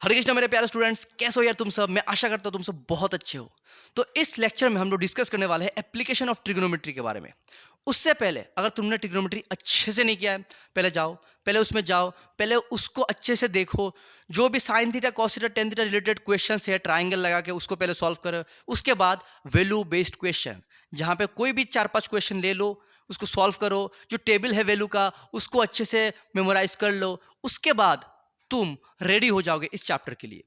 हरे कृष्णा मेरे प्यारे स्टूडेंट्स, कैसे हो यार तुम सब। मैं आशा करता हूँ तुम सब बहुत अच्छे हो। तो इस लेक्चर में हम लोग डिस्कस करने वाले हैं एप्लीकेशन ऑफ ट्रिग्नोमेट्री के बारे में। उससे पहले अगर तुमने ट्रिग्नोमेट्री अच्छे से नहीं किया है, पहले उसमें जाओ, पहले उसको अच्छे से देखो। जो भी sine theta, cos theta, tan theta related question है ट्राइंगल लगा के, उसको पहले सॉल्व करो। उसके बाद वैल्यू बेस्ड क्वेश्चन, जहाँ पे कोई भी 4-5 क्वेश्चन ले लो, उसको सॉल्व करो। जो टेबल है वैल्यू का, उसको अच्छे से मेमोराइज कर लो। उसके बाद तुम रेडी हो जाओगे इस चैप्टर के लिए।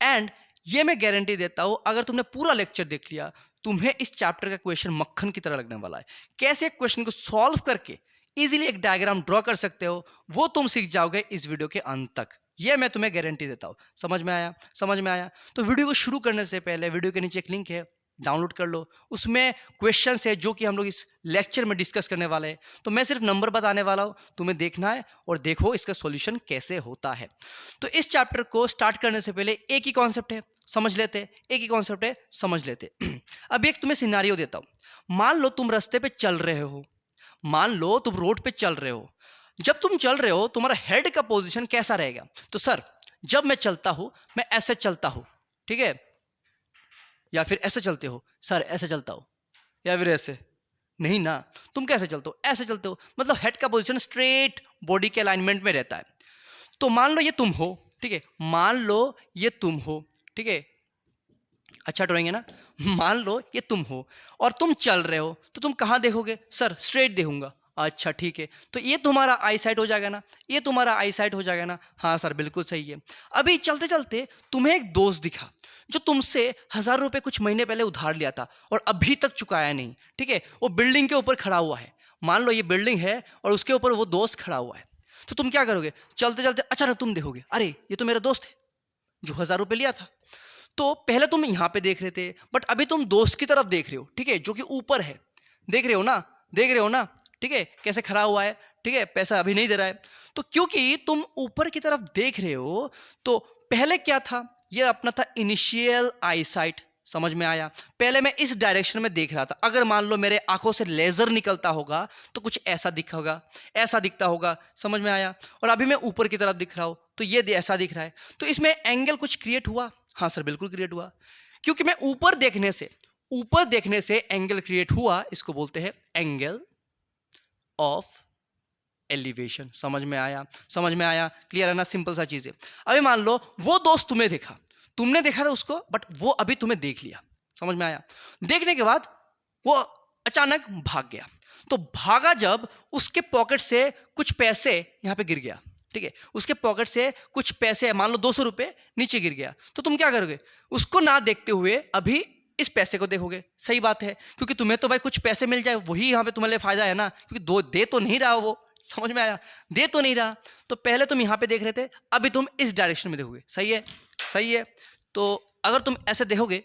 एंड ये मैं गारंटी देता हूं, अगर तुमने पूरा लेक्चर देख लिया, तुम्हें इस चैप्टर का क्वेश्चन मक्खन की तरह लगने वाला है। कैसे एक क्वेश्चन को सॉल्व करके इजीली एक डायग्राम ड्रॉ कर सकते हो, वो तुम सीख जाओगे इस वीडियो के अंत तक। ये मैं तुम्हें गारंटी देता हूं। समझ में आया? समझ में आया? तो वीडियो को शुरू करने से पहले वीडियो के नीचे एक लिंक है, डाउनलोड कर लो। उसमें क्वेश्चंस है जो कि हम लोग इस लेक्चर में डिस्कस करने वाले हैं। तो मैं सिर्फ नंबर बताने वाला हूं, तुम्हें देखना है और देखो इसका सॉल्यूशन कैसे होता है। तो इस चैप्टर को स्टार्ट करने से पहले एक ही कॉन्सेप्ट है, समझ लेते। एक ही कॉन्सेप्ट है, समझ लेते। अब एक तुम्हें सिनारियो देता हूं। मान लो तुम रास्ते पे चल रहे हो, मान लो तुम रोड पे चल रहे हो। जब तुम चल रहे हो, तुम्हारा हेड का पोजीशन कैसा रहेगा? तो सर, जब मैं चलता हूं, मैं ऐसे चलता हूं, ठीक है, या फिर ऐसे चलते हो? सर ऐसे चलता हूं, या फिर ऐसे। नहीं ना, तुम कैसे चलते हो? ऐसे चलते हो। मतलब हेड का पोजीशन स्ट्रेट बॉडी के अलाइनमेंट में रहता है। तो मान लो ये तुम हो, ठीक है, मान लो ये तुम हो, ठीक है। अच्छा ड्राइंग है ना? मान लो ये तुम हो और तुम चल रहे हो, तो तुम कहाँ देखोगे? सर स्ट्रेट देखूंगा। अच्छा ठीक है, तो ये तुम्हारा आई साइट हो जाएगा ना, ये तुम्हारा आई साइट हो जाएगा ना। हाँ सर बिल्कुल सही है। अभी चलते चलते तुम्हें एक दोस्त दिखा जो तुमसे 1000 रुपये कुछ महीने पहले उधार लिया था और अभी तक चुकाया नहीं, ठीक है। वो बिल्डिंग के ऊपर खड़ा हुआ है। मान लो ये बिल्डिंग है और उसके ऊपर वो दोस्त खड़ा हुआ है। तो तुम क्या करोगे? चलते चलते अचानक तुम देखोगे, अरे ये तो मेरा दोस्त है जो 1000 रुपये लिया था। तो पहले तुम यहां पे देख रहे थे, बट अभी तुम दोस्त की तरफ देख रहे हो, ठीक है, जो कि ऊपर है। देख रहे हो ना? देख रहे हो ना? ठीक है, कैसे खड़ा हुआ है, ठीक है, पैसा अभी नहीं दे रहा है। तो क्योंकि तुम ऊपर की तरफ देख रहे हो, तो पहले क्या था? ये अपना था इनिशियल आई साइट। समझ में आया? पहले मैं इस डायरेक्शन में देख रहा था। अगर मान लो मेरे आंखों से लेजर निकलता होगा तो कुछ ऐसा दिखा होगा, ऐसा दिखता होगा। समझ में आया? और अभी मैं ऊपर की तरफ दिख रहा हूं, तो ये ऐसा दिख रहा है। तो इसमें एंगल कुछ क्रिएट हुआ। हाँ सर बिल्कुल क्रिएट हुआ, क्योंकि मैं ऊपर देखने से एंगल क्रिएट हुआ। इसको बोलते हैं एंगल ऑफ एलिवेशन। समझ में आया? समझ में आया? क्लियर है ना? सिंपल सा चीज है। अभी मान लो वो दोस्त तुम्हें देखा, तुमने देखा था उसको, बट वो अभी तुम्हें देख लिया। समझ में आया? देखने के बाद वो अचानक भाग गया। तो भागा जब, उसके पॉकेट से कुछ पैसे यहां पे गिर गया, ठीक है, उसके पॉकेट से कुछ पैसे, मान लो 200 रुपए नीचे गिर गया। तो तुम क्या करोगे? उसको ना देखते हुए अभी इस पैसे को देखोगे। सही बात है, क्योंकि तुम्हें तो भाई कुछ पैसे मिल जाए, वही यहाँ पे तुम्हारे लिए फायदा है ना, क्योंकि दो दे तो नहीं रहा वो। समझ में आया? दे तो नहीं रहा। तो पहले तुम यहाँ पे देख रहे थे, अभी तुम इस डायरेक्शन में देखोगे। सही है? सही है। तो अगर तुम ऐसे देखोगे,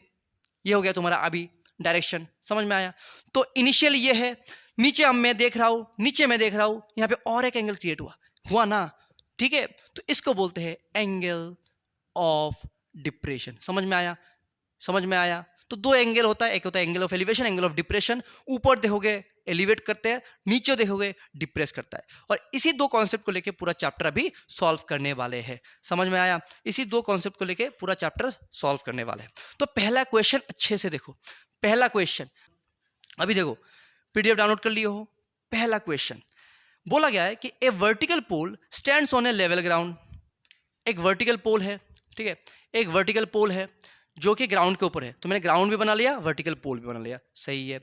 ये हो गया तुम्हारा अभी डायरेक्शन। समझ में आया? तो इनिशियल ये है, नीचे अब मैं देख रहा हूं, नीचे मैं देख रहा हूं, यहाँ पे और एक एंगल क्रिएट हुआ हुआ ना, ठीक है। तो इसको बोलते हैं एंगल ऑफ डिप्रेशन। समझ में आया? समझ में आया? तो दो एंगल होता है, एक होता है angle of elevation, angle of depression. ऊपर देखोगे एलिवेट करते हैं, नीचे देखोगे डिप्रेस करता है। और इसी दो कॉन्सेप्ट को लेके पूरा चैप्टर अभी सॉल्व करने वाले हैं। समझ में आया? इसी दो कॉन्सेप्ट को लेके पूरा चैप्टर सॉल्व करने वाले हैं। तो पहला क्वेश्चन अच्छे से देखो। पहला क्वेश्चन अभी देखो, पीडीएफ डाउनलोड कर लिए हो। पहला क्वेश्चन बोला गया है कि a vertical pole stands on a level ground. एक वर्टिकल पोल है, ठीक है, एक वर्टिकल पोल है जो कि ग्राउंड के ऊपर है। तो मैंने ग्राउंड भी बना लिया, वर्टिकल पोल भी बना लिया। सही है।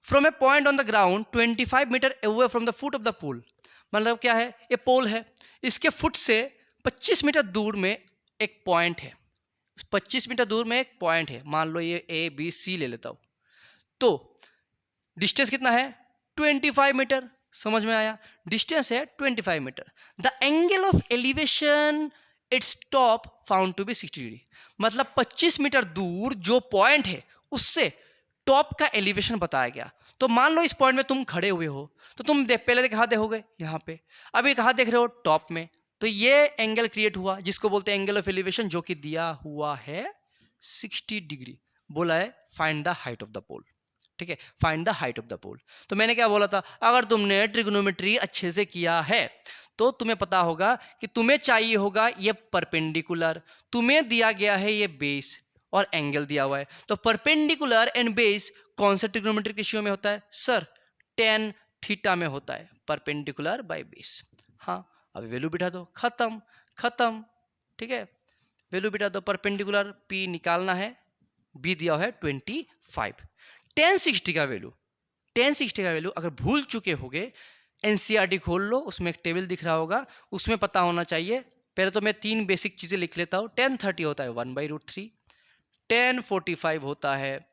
From a point on the ground 25 metre away from the foot of the pole. मतलब क्या है? ये पोल है, इसके फुट से 25 मीटर दूर में एक पॉइंट है। 25 मीटर दूर में एक पॉइंट है। मान लो ये ए बी सी ले लेता हूं, तो डिस्टेंस कितना है? 25 मीटर। समझ में आया? डिस्टेंस है 25 metre. The angle of elevation its top found to be 60 degree. मतलब 25 मीटर दूर जो पॉइंट है, उससे टॉप का एलिवेशन बताया गया। तो मान लो इस पॉइंट में तुम खड़े हुए हो, तो तुम पहले कहाँ देखोगे? यहाँ पे। अभी कहाँ देख रहे हो? टॉप में। तो ये एंगल क्रिएट हुआ, जिसको बोलते हैं एंगल ऑफ एलिवेशन, जो कि दिया हुआ है 60 डिग्री। बोला है find the height of the pole. ठीक है, find the height of the pole. तो मैंने क्या बोला था? अगर तुमने ट्रिग्नोमेट्री अच्छे से किया है तो तुम्हें पता होगा कि तुम्हें चाहिए होगा ये परपेंडिकुलर, तुम्हें दिया गया है ये बेस और एंगल दिया हुआ है। तो परपेंडिकुलर एंड बेस कौन सा ट्रिग्नोमेट्रिक रेशियो में होता है सर? tan थीटा में होता है, परपेंडिकुलर बाय बेस। हाँ, अभी वैल्यू बिठा दो, खत्म खत्म। ठीक है, वैल्यू बिठा दो, परपेंडिकुलर p निकालना है, b दिया हुआ है 25। tan 60 का वैल्यू, tan 60 का वैल्यू अगर भूल चुके होगे एनसीईआरटी खोल लो, उसमें एक टेबल दिख रहा होगा, उसमें पता होना चाहिए। पहले तो मैं 3 बेसिक चीजें लिख लेता हूँ। tan 30 होता है 1/√3, tan 45 होता है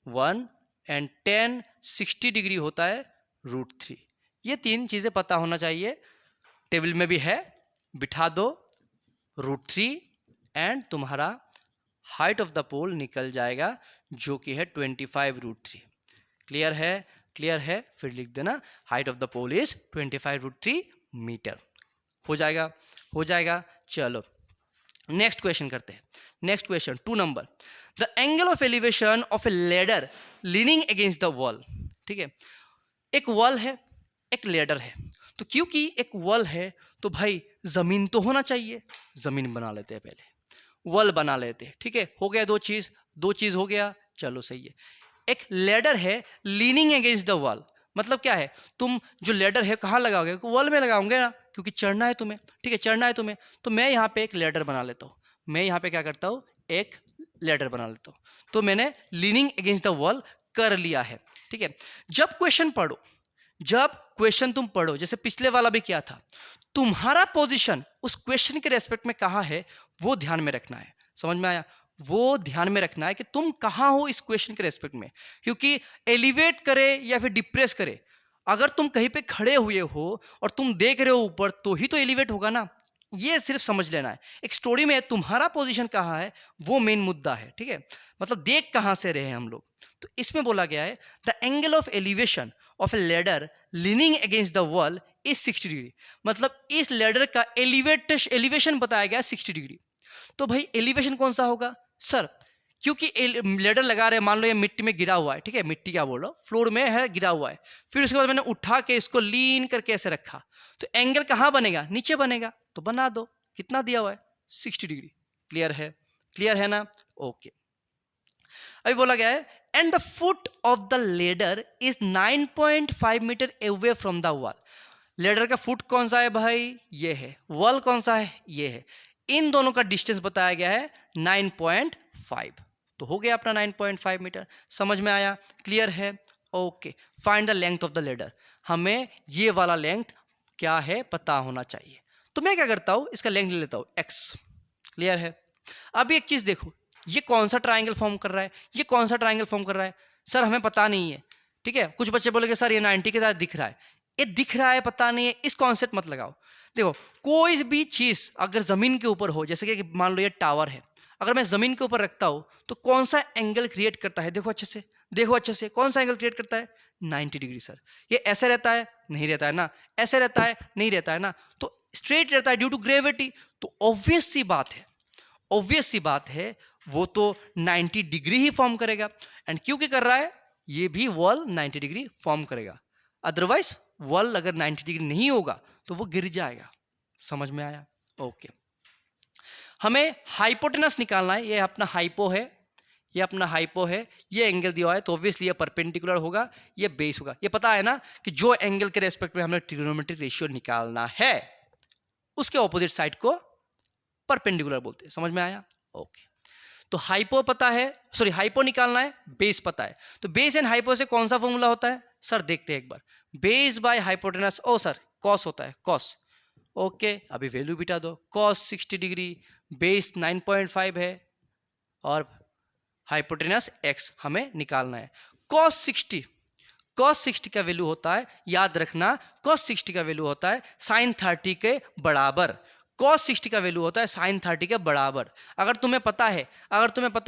1 एंड tan 60 डिग्री होता है √3। ये 3 चीजें पता होना चाहिए, टेबल में भी है, बिठा दो √3 एंड तुम्हारा हाइट ऑफ द पोल निकल जाएगा जो कि है 25√3। क्लियर है? क्लियर है? फिर लिख देना height of the pole is 25√3 metre. हो जाएगा? हो जाएगा। चलो नेक्स्ट क्वेश्चन करते हैं। Next question 2 number, the angle of elevation of a ladder leaning against the wall. ठीक है, एक वॉल है, एक लेडर है, तो क्योंकि एक वॉल है तो भाई जमीन तो होना चाहिए, जमीन बना लेते हैं, पहले वॉल बना लेते हैं। ठीक है, हो गया दो चीज हो गया, चलो सही है। एक लेडर है लीनिंग अगेंस्ट द वॉल, मतलब क्या है, तुम जो लेडर है कहाँ लगाओगे? वॉल में लगाओगे ना, क्योंकि चढ़ना है तुम्हें। ठीक है, चढ़ना है तुम्हें, तो मैं यहाँ पे एक लेडर बना लेता हूँ। मैं यहाँ पे क्या करता हूँ, एक लेडर बना लेता हूँ। तो मैंने लीनिंग अगेंस्ट द वॉल कर लिया है। ठीक है, जब क्वेश्चन तुम पढ़ो, जैसे पिछले वाला भी क्या था, तुम्हारा पोजीशन उस क्वेश्चन के रेस्पेक्ट में कहाँ है वो ध्यान में रखना है। समझ में आया? वो ध्यान में रखना है कि तुम कहाँ हो इस क्वेश्चन के रेस्पेक्ट में, क्योंकि एलिवेट करे या फिर डिप्रेस करे, अगर तुम कहीं पे खड़े हुए हो और तुम देख रहे हो ऊपर, तो ही तो एलिवेट होगा ना। ये सिर्फ समझ लेना है। एक स्टोरी में तुम्हारा पोजीशन कहाँ है वो मेन मुद्दा है। ठीक है, मतलब देख कहाँ से रहे हम लोग। तो इसमें बोला गया है the angle of elevation of a ladder leaning against the wall is 60 degree, मतलब इस लेडर का एलिवेशन बताया गया 60 डिग्री। तो भाई एलिवेशन कौन सा होगा सर? क्योंकि लेडर लगा रहे, मान लो ये मिट्टी में गिरा हुआ है। ठीक है, मिट्टी क्या बोलो, फ्लोर में है, गिरा हुआ है। फिर उसके बाद मैंने उठा के इसको लीन करके ऐसे रखा, तो एंगल कहाँ बनेगा? नीचे बनेगा। तो बना दो, कितना दिया हुआ है? 60 डिग्री। क्लियर है? क्लियर है ना? ओके। अभी बोला गया है and the foot of the ladder is 9.5 metre away from the wall. Ladder का फुट कौन सा है भाई? ये है। वॉल कौन सा है? ये है। इन दोनों का डिस्टेंस बताया गया है 9.5, तो हो गया अपना 9.5 मीटर। समझ में आया? क्लियर है? Okay. Find the length of the ladder, हमें ये वाला लेंथ क्या है पता होना चाहिए। तो मैं क्या करता हूं, इसका लेंथ ले लेता हूं x। क्लियर है? अब एक चीज देखो, ये कौन सा ट्राइंगल फॉर्म कर रहा है, ये कौन सा ट्राइंगल फॉर्म कर रहा है सर? हमें पता नहीं है। ठीक है, कुछ बच्चे बोलेंगे सर ये 90 के साथ दिख रहा है, ये दिख रहा है, पता नहीं है, इस कॉन्सेप्ट मत लगाओ। देखो, कोई भी चीज अगर जमीन के ऊपर हो, जैसे कि मान लो ये टावर है, अगर मैं जमीन के ऊपर रखता हूं तो कौन सा एंगल क्रिएट करता है? देखो अच्छे से, देखो अच्छे से, कौन सा एंगल क्रिएट करता है? 90 डिग्री। सर ये ऐसे रहता है? नहीं रहता है ना। ऐसे रहता है? नहीं रहता है ना। तो स्ट्रेट रहता है ड्यू टू ग्रेविटी। तो ऑब्वियस सी बात है, ऑब्वियस सी बात है, वो तो 90 डिग्री ही फॉर्म करेगा। एंड क्योंकि कर रहा है, ये भी वॉल 90 डिग्री फॉर्म करेगा। अदरवाइज वॉल अगर 90 डिग्री नहीं होगा तो वो गिर जाएगा। समझ में आया? ओके। हमें हाइपोटेनस निकालना है। ये अपना हाइपो है, ये अपना हाइपो है, ये एंगल दिया हुआ है, तो ऑब्वियसली ये परपेंडिकुलर होगा, ये बेस होगा। ये पता है ना कि जो एंगल के रेस्पेक्ट में हमें ट्रिग्नोमेट्रिक रेशियो निकालना है उसके ऑपोजिट साइड को परपेंडिकुलर बोलते हैं। समझ में आया? ओके। तो हाइपो पता है, सॉरी हाइपो निकालना है, बेस पता है। तो बेस एंड हाइपो से कौन सा फॉर्मूला होता है सर? देखते हैं एक बार। बेस बाय हाइपोटेनस, ओ सर कॉस होता है, कॉस। ओके, अभी वैल्यू बिठा दो, कॉस 60 डिग्री, बेस 9.5 है और हाइपोटेनस x हमें निकालना है। कॉस 60 का वैल्यू होता है, याद रखना, कॉस 60 का वैल्यू होता है साइन 30 के बराबर। कॉस 60 का वैल्यू होता है साइन 30 के बराबर। अगर तुम्हें पता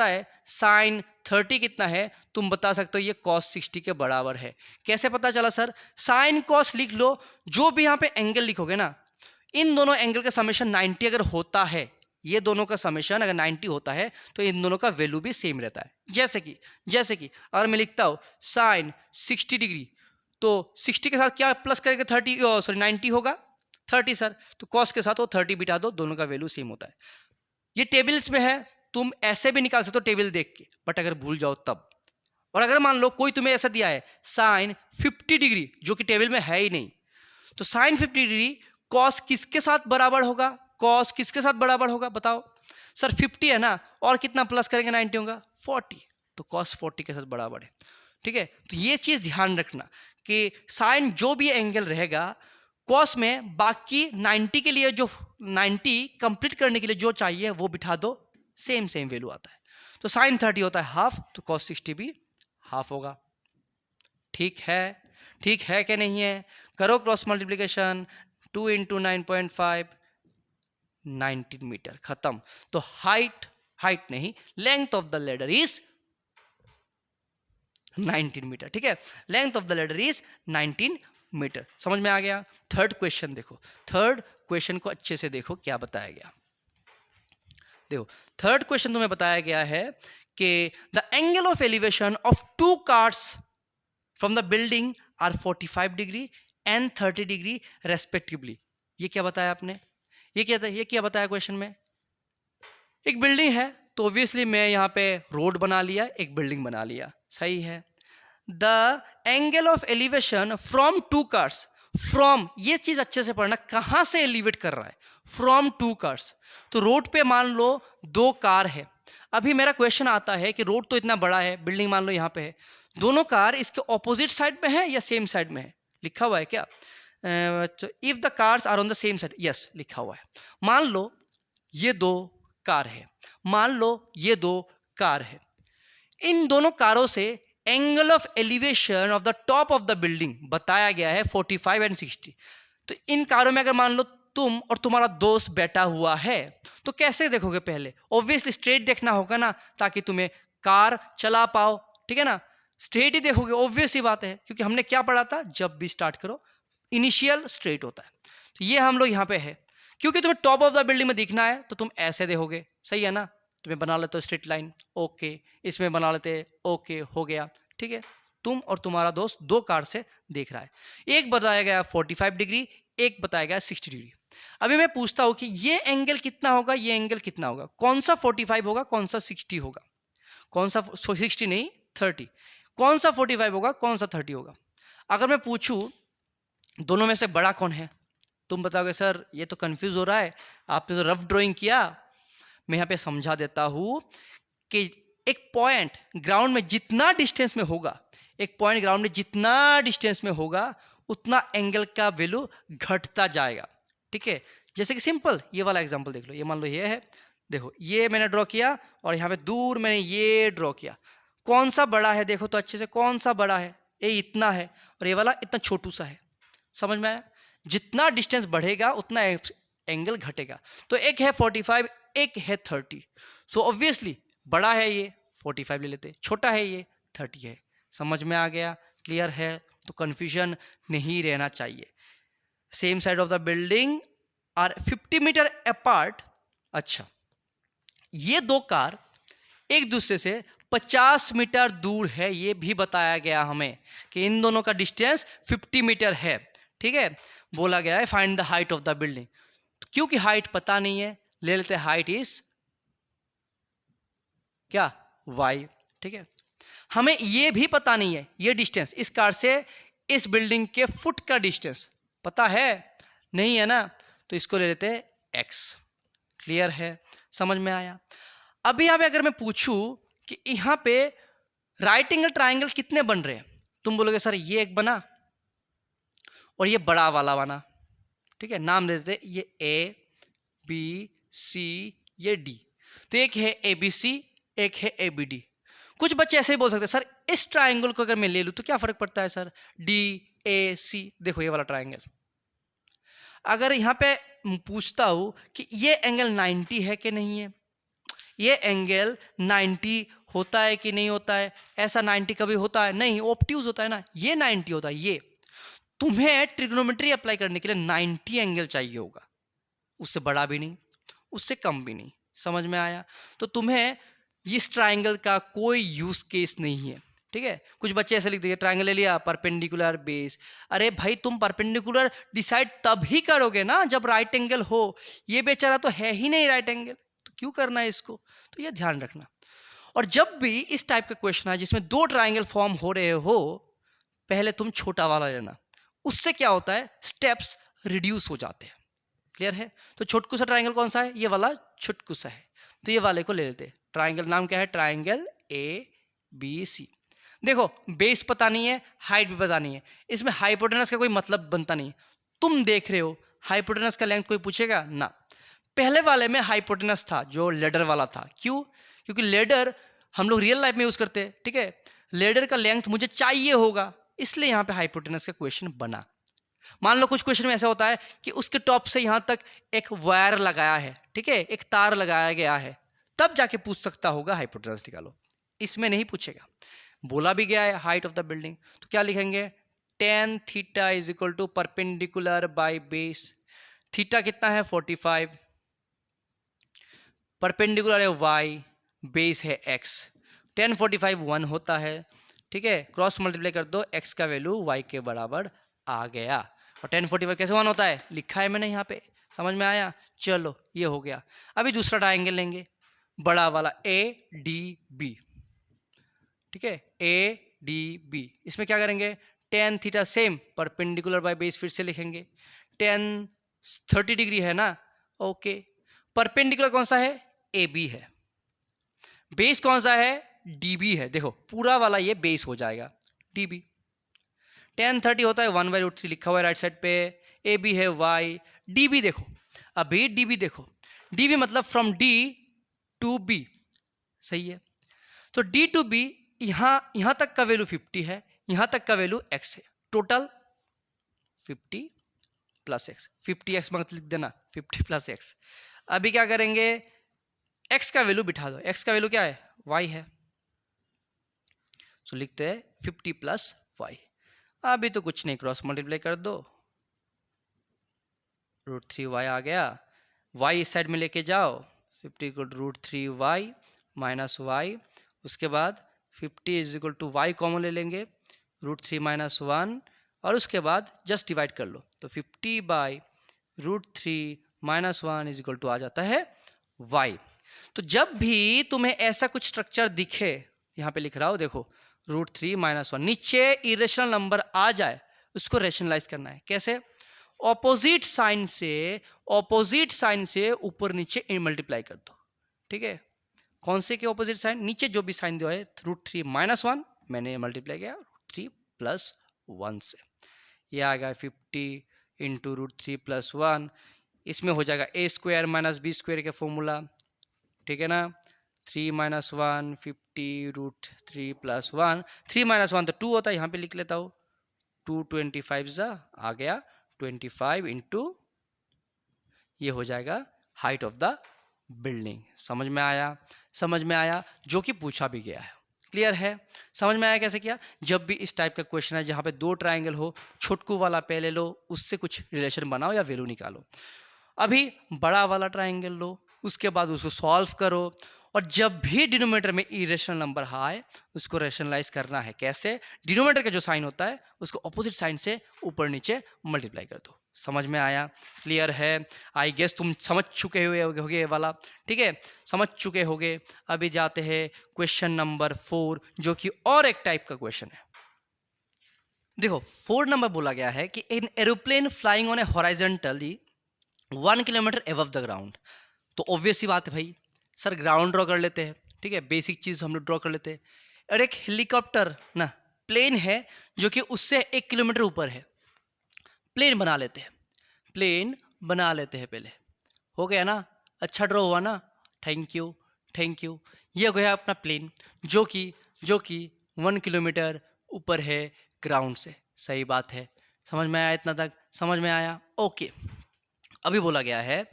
है साइन 30 कितना है, तुम बता सकते हो ये कॉस 60 के बराबर है। कैसे पता चला सर? साइन कॉस लिख लो, जो भी यहाँ पे एंगल लिखोगे ना, इन दोनों एंगल का समेशन 90 अगर होता है, ये दोनों का समेशन अगर 90 होता है तो इन दोनों का वैल्यू भी सेम रहता है। जैसे कि अगर मैं लिखता हूं साइन 60 डिग्री, तो 60 के साथ क्या प्लस करेगा? 90 होगा, 30 सर, तो कॉस के साथ वो 30 बिठा दो, दोनों का वैल्यू सेम होता है। ये टेबल्स में है, तुम ऐसे भी निकाल सकते हो टेबल देख के, बट अगर भूल जाओ तब। और अगर मान लो कोई तुम्हें ऐसा दिया है साइन 50 डिग्री, जो कि टेबल में है ही नहीं, तो साइन 50 डिग्री कॉस किसके साथ बराबर होगा? कॉस किसके साथ बराबर होगा बताओ सर? 50 है ना, और कितना प्लस करेंगे 90 होगा 40, तो कॉस 40 के साथ बराबर है। ठीक है, तो ये चीज ध्यान रखना कि साइन जो भी एंगल रहेगा कॉस में, बाकी 90 के लिए जो 90 कंप्लीट करने के लिए जो चाहिए वो बिठा दो, सेम सेम वैल्यू आता है। तो साइन 30 होता है हाफ, तो कॉस 60 भी हाफ होगा। ठीक है, ठीक है कि नहीं है? करो क्रॉस मल्टीप्लीकेशन, 2 इंटू 9.5, 19 मीटर, खत्म। तो हाइट नहीं, length of the ladder is 19 metre. ठीक है, length of the ladder is 19 metre. समझ में आ गया? थर्ड क्वेश्चन देखो, थर्ड क्वेश्चन को अच्छे से देखो क्या बताया गया। देखो थर्ड क्वेश्चन तुम्हें बताया गया है कि the angle of elevation of two cars from the building are 45 degree and 30 degree respectively. ये क्या बताया आपने? ये क्या बताया क्वेश्चन में? एक बिल्डिंग है, तो ऑब्वियसली मैं यहाँ पे रोड बना लिया, एक बिल्डिंग बना लिया, सही है। The angle of elevation from two cars, from, ये चीज अच्छे से पढ़ना, कहां से एलिवेट कर रहा है? From two cars. तो रोड पे मान लो दो कार है। अभी मेरा क्वेश्चन आता है कि रोड तो इतना बड़ा है, बिल्डिंग मान लो यहाँ पे है, दोनों कार इसके ऑपोजिट साइड में है या सेम साइड में है? लिखा हुआ है क्या? If the cars are on the same side, yes लिखा हुआ है। मान लो ये दो कार है, मान लो ये दो कार है, इन दोनों कारों से angle of elevation of the top of the building बताया गया है 45 एंड 60। तो इन कारों में अगर मान लो तुम और तुम्हारा दोस्त बैठा हुआ है, तो कैसे देखोगे? पहले ऑब्वियसली स्ट्रेट देखना होगा ना, ताकि तुम्हें कार चला पाओ। ठीक है ना, स्ट्रेट ही देखोगे, ऑब्वियस ही बात है, क्योंकि हमने क्या पढ़ा था, जब भी स्टार्ट करो इनिशियल स्ट्रेट होता है। तो ये हम लोग यहाँ पे है, क्योंकि तुम्हें टॉप ऑफ द बिल्डिंग में दिखना है, तो तुम ऐसे देखोगे, सही है ना? तुम्हें बना लेते हो स्ट्रेट लाइन, ओके, इसमें बना लेते, ओके, हो गया। ठीक है, तुम और तुम्हारा दोस्त दो कार से देख रहा है, एक बताया गया 45 डिग्री, एक बताया गया 60 डिग्री। अभी मैं पूछता हूं कि ये एंगल कितना होगा, ये एंगल कितना होगा, कौन सा 45 होगा, कौन सा 60 होगा? कौन सा 60 नहीं 30, कौन सा 45 होगा, कौन सा 30 होगा? अगर मैं पूछूं दोनों में से बड़ा कौन है, तुम बताओगे सर ये तो कंफ्यूज हो रहा है, आपने तो रफ ड्राइंग किया। मैं यहाँ पे समझा देता हूं कि एक पॉइंट ग्राउंड में जितना डिस्टेंस में होगा, एक पॉइंट ग्राउंड में जितना डिस्टेंस में होगा, उतना एंगल का वैल्यू घटता जाएगा। ठीक है, जैसे कि सिंपल ये वाला एग्जांपल देख लो, ये मान लो ये है, देखो ये मैंने ड्रॉ किया और यहाँ पे दूर मैंने ये ड्रॉ किया, कौन सा बड़ा है देखो तो अच्छे से, कौन सा बड़ा है? ये इतना है और ये वाला इतना छोटू सा है। समझ में आया? जितना डिस्टेंस बढ़ेगा उतना एंगल घटेगा। तो एक है 45, एक है 30, सो ऑब्वियसली बड़ा है ये 45 ले लेते, छोटा है ये 30 है। समझ में आ गया? क्लियर है? तो कंफ्यूजन नहीं रहना चाहिए। Same side of the building are 50 metre apart. अच्छा, ये दो कार एक दूसरे से 50 मीटर दूर है, ये भी बताया गया हमें कि इन दोनों का डिस्टेंस 50 मीटर है। ठीक है, बोला गया है find the height of the building. क्योंकि हाइट पता नहीं है, ले लेते हाइट इज क्या, y। ठीक है, हमें ये भी पता नहीं है, ये डिस्टेंस इस कार से इस बिल्डिंग के फुट का डिस्टेंस पता है नहीं है ना, तो इसको ले लेते हैं x। क्लियर है? समझ में आया? अभी यहाँ पे अगर मैं पूछूं कि यहाँ पे राइट एंगल ट्राइंगल कितने बन रहे हैं, तुम बोलोगे सर ये एक बना और ये बड़ा वाला बना। ठीक है, नाम दे देते, ये ए बी सी, ये डी। तो एक है ए बी सी, एक है ए बी डी। कुछ बच्चे ऐसे ही बोल सकते हैं सर इस ट्राइंगल को अगर मैं ले लूं तो क्या फर्क पड़ता है सर, डी ए सी, देखो ये वाला ट्राइंगल। अगर यहाँ पे पूछता हूं कि ये एंगल 90 है कि नहीं है, ये एंगल 90 होता है कि नहीं होता है? ऐसा 90 कभी होता है नहीं, ऑब्ट्यूज होता है ना, ये 90 होता है। ये तुम्हें ट्रिग्नोमेट्री अप्लाई करने के लिए 90 एंगल चाहिए होगा, उससे बड़ा भी नहीं, उससे कम भी नहीं। समझ में आया? तो तुम्हें इस ट्राइंगल का कोई यूज केस नहीं है। ठीक है। कुछ बच्चे ऐसे लिख देंगे ट्राइंगल ले लिया परपेंडिकुलर बेस। अरे भाई तुम परपेंडिकुलर डिसाइड तब ही करोगे ना जब राइट एंगल हो। ये बेचारा तो है ही नहीं राइट एंगल, तो क्यों करना है इसको, तो ये ध्यान रखना। और जब भी इस टाइप का क्वेश्चन है जिसमें दो ट्राइंगल फॉर्म हो रहे हो, पहले तुम छोटा वाला लेना। उससे क्या होता है, स्टेप्स रिड्यूस हो जाते हैं। क्लियर है। तो छोटकू सा ट्राइंगल कौन सा है, ये वाला छोटकू सा है, तो ये वाले को ले लेते हैं। ट्राइंगल नाम क्या है, ट्राइंगल ABC। देखो बेस पता नहीं है, हाइट भी पता नहीं है, इसमें हाइपोटेनस का कोई मतलब बनता नहीं। तुम देख रहे हो हाइपोटेनस का लेंथ कोई पूछेगा ना। पहले वाले में हाइपोटेनस था जो लेडर वाला था। क्यों, क्योंकि लेडर हम लोग रियल लाइफ में यूज करते हैं, ठीक है। लेडर का लेंथ मुझे चाहिए होगा, इसलिए यहां पे हाइपोटेनस का क्वेश्चन बना। मान लो कुछ क्वेश्चन में ऐसा होता है कि उसके टॉप से यहां तक एक वायर लगाया है, ठीक है, एक तार लगाया गया है, तब जाके पूछ सकता होगा हाइपोटेनस निकालो। इसमें नहीं पूछेगा। बोला भी गया है हाइट ऑफ द बिल्डिंग, तो क्या लिखेंगे, tan theta is equal to perpendicular by base. Theta कितना है 45, परपेंडिकुलर है y, बेस है x। tan 45 1 होता है, ठीक है। क्रॉस मल्टीप्लाई कर दो, x का वैल्यू y के बराबर आ गया। और tan 45 कैसे 1 होता है, लिखा है मैंने यहाँ पे, समझ में आया। चलो ये हो गया। अभी दूसरा ट्राइंगल लेंगे, बड़ा वाला ADB, ठीक है, ADB। इसमें क्या करेंगे, tan theta same, perpendicular by base फिर से लिखेंगे। tan 30 डिग्री है ना, ओके। परपेंडिकुलर कौन सा है, AB है। बेस कौन सा है, DB है। देखो पूरा वाला ये बेस हो जाएगा DB। tan 30 होता है 1/√3 लिखा हुआ है राइट साइड पे। AB है y, DB देखो, अभी DB देखो, DB मतलब फ्रॉम D टू B, सही है। तो D टू B यहां तक का वैल्यू 50 है, यहां तक का वैल्यू x है, टोटल 50 प्लस x। 50x मत लिख देना, 50 प्लस x। अभी क्या करेंगे, x का वैल्यू बिठा दो। x का वैल्यू क्या है, y है, सो लिखते हैं 50 प्लस y। अभी तो कुछ नहीं, क्रॉस मल्टीप्लाई कर दो, √3y आ गया। y इस साइड में लेके जाओ, 50 equal to √3y minus y। उसके बाद 50 is equal to y common ले लेंगे, √3 माइनस 1, और उसके बाद जस्ट डिवाइड कर लो, तो 50 by √3 minus 1 is equal to आ जाता है y। तो जब भी तुम्हें ऐसा कुछ स्ट्रक्चर दिखे, यहाँ पे लिख रहा हो देखो, √3 माइनस 1, नीचे इरेशनल नंबर आ जाए, उसको रेशनलाइज करना है। कैसे, ऑपोजिट साइन से ऊपर नीचे मल्टीप्लाई कर दो, ठीक है। कौन से के ऑपोजिट साइन, नीचे जो भी साइन दिया है, √3 माइनस 1 मैंने मल्टीप्लाई किया √3 प्लस 1 से, ये आ गया 50 इंटू √3 प्लस 1। इसमें हो जाएगा a² माइनस b² का फॉर्मूला, ठीक है ना। 3 माइनस 1 50 √3 प्लस 1, 3 माइनस 1 तो 2 होता है, यहाँ पे लिख लेता हूँ, 225 आ गया 25 इंटू, ये हो जाएगा हाइट ऑफ द बिल्डिंग। समझ में आया, समझ में आया, जो कि पूछा भी गया है। क्लियर है, समझ में आया कैसे किया। जब भी इस टाइप का क्वेश्चन है जहां पे दो ट्राइंगल हो, छोटकू वाला पहले लो, उससे कुछ रिलेशन बनाओ या वैल्यू निकालो। अभी बड़ा वाला ट्राइंगल लो, उसके बाद उसको सॉल्व करो, और जब भी डिनोमिनेटर में इरेशनल नंबर आए उसको रेशनलाइज करना है। कैसे, डिनोमिनेटर का जो साइन होता है उसको ऑपोजिट साइन से ऊपर नीचे मल्टीप्लाई कर दो। समझ में आया, क्लियर है। आई गेस तुम समझ चुके हुए होगे ये वाला, ठीक है, समझ चुके होगे। अभी जाते हैं क्वेश्चन नंबर 4, जो कि और एक टाइप का क्वेश्चन है। देखो 4 नंबर बोला गया है कि in aeroplane flying on a horizontally 1 kilometre above the ground. तो ऑब्वियस सी बात है भाई, सर ग्राउंड ड्रॉ कर लेते हैं, ठीक है, बेसिक चीज हम लोग ड्रॉ कर लेते हैं। और एक हेलीकॉप्टर ना, प्लेन है जो कि उससे 1 किलोमीटर ऊपर है, प्लेन बना लेते हैं, प्लेन बना लेते हैं पहले। हो गया ना, अच्छा ड्रॉ हुआ ना, थैंक यू थैंक यू। ये हो गया अपना प्लेन जो कि 1 किलोमीटर ऊपर है ग्राउंड से। सही बात है, समझ में आया, इतना तक समझ में आया, ओके। अभी बोला गया है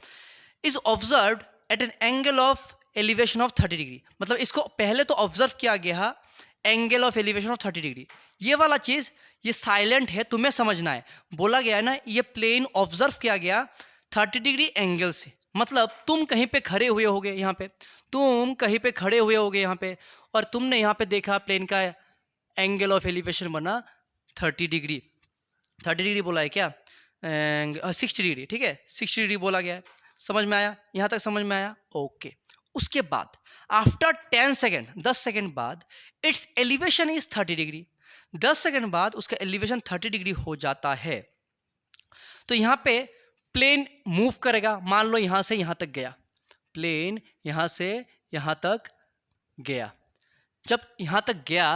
is observed eight an angle of elevation of 30 degree. मतलब इसको पहले तो ऑब्जर्व किया गया angle of elevation of 30 degree. ये वाला चीज ये साइलेंट है, तुम्हें समझना है। बोला गया है ना, ये प्लेन ऑब्जर्व किया गया 30 डिग्री एंगल से। मतलब तुम कहीं पे खड़े हुए होगे, यहाँ पे तुम कहीं पे खड़े हुए होगे यहाँ पे, और तुमने यहाँ पे देखा प्लेन का एंगल ऑफ एलिवेशन बना 30 डिग्री। 30 डिग्री बोला है क्या? 60 डिग्री, ठीक है, 60 डिग्री बोला गया है। समझ में आया? यहाँ तक समझ में आया? ओके। उसके बाद आफ्टर 10 सेकेंड, 10 सेकेंड बाद it's elevation is 30 degree. 10 second बाद उसका एलिवेशन 30 डिग्री हो जाता है। तो यहाँ पे प्लेन मूव करेगा। मान लो यहाँ से यहाँ तक गया, प्लेन यहाँ से यहाँ तक गया। जब यहाँ तक गया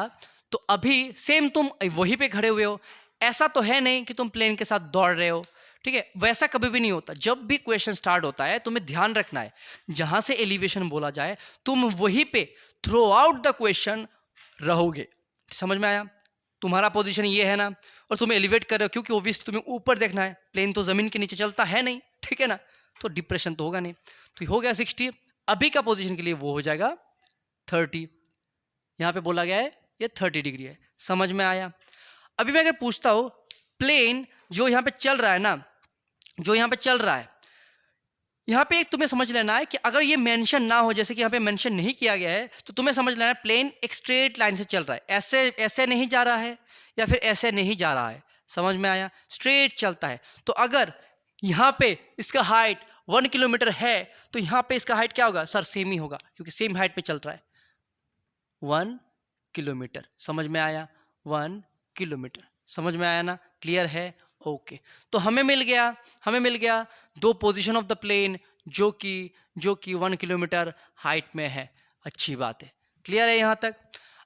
तो अभी सेम तुम वहीं पे खड़े हुए हो। ऐसा तो है नहीं कि तुम प्लेन के साथ दौड़ रहे हो, ठीक है, वैसा कभी भी नहीं होता। जब भी क्वेश्चन स्टार्ट होता है तुम्हें ध्यान रखना है, जहां से एलिवेशन बोला जाए तुम वहीं पे थ्रू आउट द क्वेश्चन रहोगे। समझ में आया? तुम्हारा पोजीशन ये है ना, और तुम एलिवेट कर रहे हो क्योंकि ओब्वियस तुम्हें ऊपर देखना है, प्लेन तो जमीन के नीचे चलता है नहीं, ठीक है ना, तो डिप्रेशन तो होगा नहीं। तो हो गया 60। अभी का पोजीशन के लिए वो हो जाएगा 30। यहाँ पे बोला गया है ये 30 डिग्री है। समझ में आया? अभी मैं अगर पूछता हूँ प्लेन जो यहाँ पे चल रहा है ना, जो यहाँ पे चल रहा है, यहाँ पे एक तुम्हें समझ लेना है कि अगर ये मेंशन ना हो, जैसे कि यहाँ पे मेंशन नहीं किया गया है, तो तुम्हें समझ लेना है प्लेन एक स्ट्रेट लाइन से चल रहा है, ऐसे ऐसे नहीं जा रहा है या फिर ऐसे नहीं जा रहा है। समझ में आया? स्ट्रेट चलता है। तो अगर यहाँ पे इसका हाइट 1 किलोमीटर है तो यहाँ पे इसका हाइट क्या होगा? सर सेम ही होगा क्योंकि सेम हाइट पे चल रहा है, 1 किलोमीटर। समझ में आया? 1 किलोमीटर। समझ में आया ना? क्लियर है? ओके। तो हमें मिल गया दो पोजीशन ऑफ द प्लेन जो कि 1 किलोमीटर हाइट में है। अच्छी बात है, क्लियर है यहाँ तक?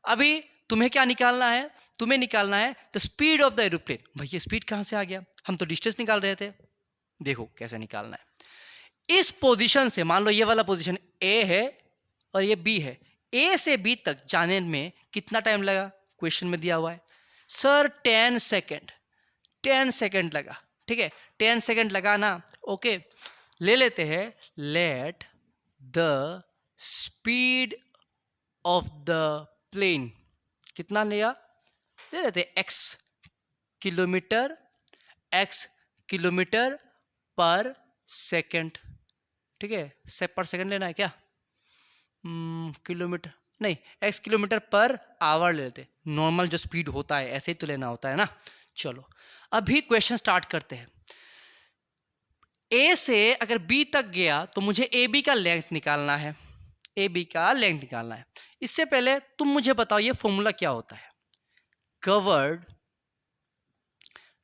अभी तुम्हें क्या निकालना है? तुम्हें निकालना है the speed of the aeroplane. भाई ये स्पीड कहाँ से आ गया? हम तो डिस्टेंस निकाल रहे थे। देखो कैसे निकालना है। इस पोजीशन से, मान लो ये वाला पोजीशन ए है और ये बी है, ए से बी तक जाने में कितना टाइम लगा? क्वेश्चन में दिया हुआ है सर 10 सेकेंड। 10 सेकेंड लगा, ठीक है, 10 सेकेंड लगा ना। ओके, ले लेते हैं let the speed of the plane. कितना लिया? ले लेते हैं x किलोमीटर पर सेकेंड, ठीक है, से पर सेकेंड लेना है क्या? किलोमीटर नहीं, x किलोमीटर पर आवर ले लेते। नॉर्मल जो स्पीड होता है ऐसे ही तो लेना होता है ना। चलो अभी क्वेश्चन स्टार्ट करते हैं। ए से अगर बी तक गया तो मुझे ए बी का लेंथ निकालना है, ए बी का लेंथ निकालना है। इससे पहले तुम मुझे बताओ ये फॉर्मूला क्या होता है? Covered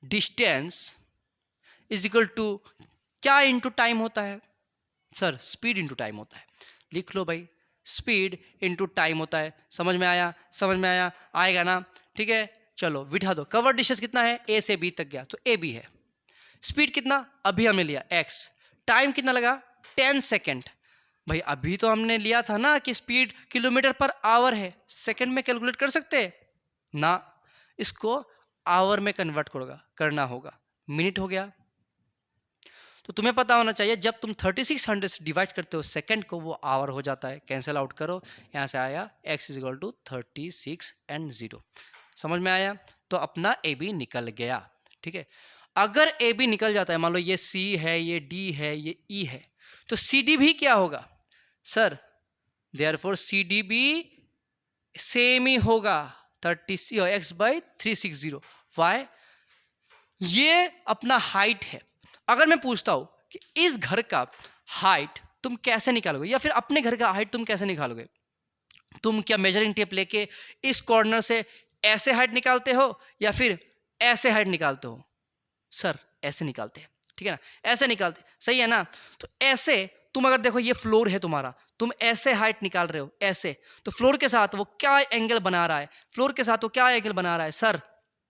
distance is equal to क्या इंटू टाइम होता है? सर स्पीड इंटू टाइम होता है। लिख लो भाई, स्पीड इंटू टाइम होता है। समझ में आया? समझ में आया? आएगा ना? ठीक है, चलो बिठा दो। कवर्ड डिस्टेंस कितना है? ए से बी तक गया तो ए बी है। स्पीड कितना अभी हमने लिया? x। टाइम कितना लगा? 10 सेकेंड। भाई अभी तो हमने लिया था ना कि स्पीड किलोमीटर पर आवर है, सेकंड में कैलकुलेट कर सकते हैं ना, इसको आवर में कन्वर्ट करना होगा। मिनट हो गया। तो तुम्हें पता होना चाहिए जब तुम 3600 से डिवाइड करते हो सेकंड को, वो आवर हो जाता है। कैंसिल आउट करो, यहाँ से आया x is equal to 36 and 0। समझ में आया? तो अपना ए बी निकल गया, ठीक है। अगर ए बी निकल जाता है, मान लो ये सी है, ये डी है, ये ई है, तो सी डी भी क्या होगा? सर देयरफॉर सी डी भी सेम ही होगा, 30x/360। वाई? ये अपना हाइट है। अगर मैं पूछता हूं कि इस घर का हाइट तुम कैसे निकालोगे, या फिर अपने घर का हाइट तुम कैसे निकालोगे? तुम क्या मेजरिंग टेप लेके इस कॉर्नर से ऐसे हाइट निकालते हो या फिर ऐसे हाइट निकालते हो? सर ऐसे निकालते हैं, ठीक है ना, ऐसे निकालते, सही है ना। तो ऐसे तुम अगर देखो ये फ्लोर है तुम्हारा, तुम ऐसे हाइट निकाल रहे हो ऐसे, तो फ्लोर के साथ वो क्या एंगल बना रहा है? फ्लोर के साथ वो क्या एंगल बना रहा है? सर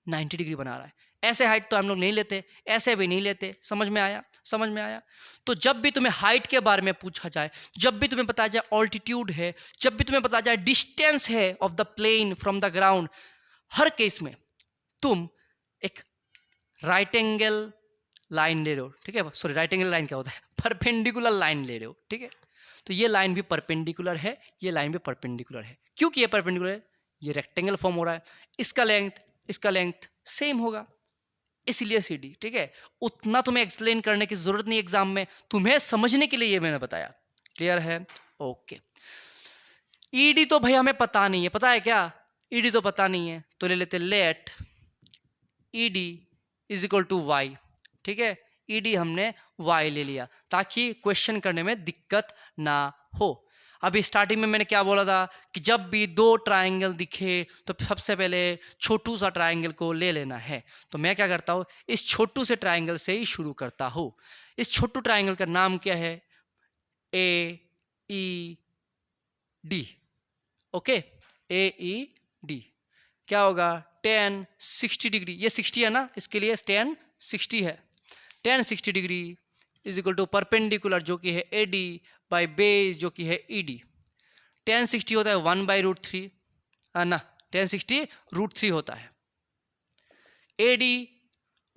90 डिग्री बना रहा है। ऐसे हाइट तो हम लोग नहीं लेते, ऐसे भी नहीं लेते। समझ में आया? समझ में आया? तो जब भी तुम्हें हाइट के बारे में पूछा जाए, जब भी तुम्हें बताया जाए ऑल्टीट्यूड है, जब भी तुम्हें बताया जाए डिस्टेंस है of the plane from the ground, हर केस में तुम एक राइट एंगल लाइन ले रहे हो, ठीक है। सॉरी, राइट एंगल लाइन क्या होता है? परपेंडिकुलर लाइन ले रहे हो, ठीक है। तो ये लाइन भी परपेंडिकुलर है, ये लाइन भी परपेंडिकुलर है। क्योंकि ये परपेंडिकुलर है, ये रेक्टेंगल फॉर्म हो रहा है, इसका लेंथ सेम होगा, इसलिए सी डी, ठीक है। उतना तुम्हें एक्सप्लेन करने की जरूरत नहीं एग्जाम में, तुम्हें समझने के लिए ये मैंने बताया। क्लियर है? ओके। ईडी तो भाई हमें पता नहीं है, पता है क्या? ईडी तो पता नहीं है, तो ले लेते let ED is equal to y. ठीक है, ईडी हमने वाई ले लिया ताकि क्वेश्चन करने में दिक्कत ना हो। अभी स्टार्टिंग में मैंने क्या बोला था कि जब भी दो ट्रायंगल दिखे तो सबसे पहले छोटू सा ट्रायंगल को ले लेना है। तो मैं क्या करता हूँ, इस छोटू से ट्रायंगल से ही शुरू करता हूँ। इस छोटू ट्रायंगल का नाम क्या है, ए ई डी। ओके, ए ई डी क्या होगा, tan 60 डिग्री, ये 60 है ना, इसके लिए tan 60 है। tan 60 degree is equal to perpendicular जो कि है ए डी बाई बेस जो कि है ई डी। tan 60 होता है 1/√3 है ना, tan 60 √3 होता है। ए डी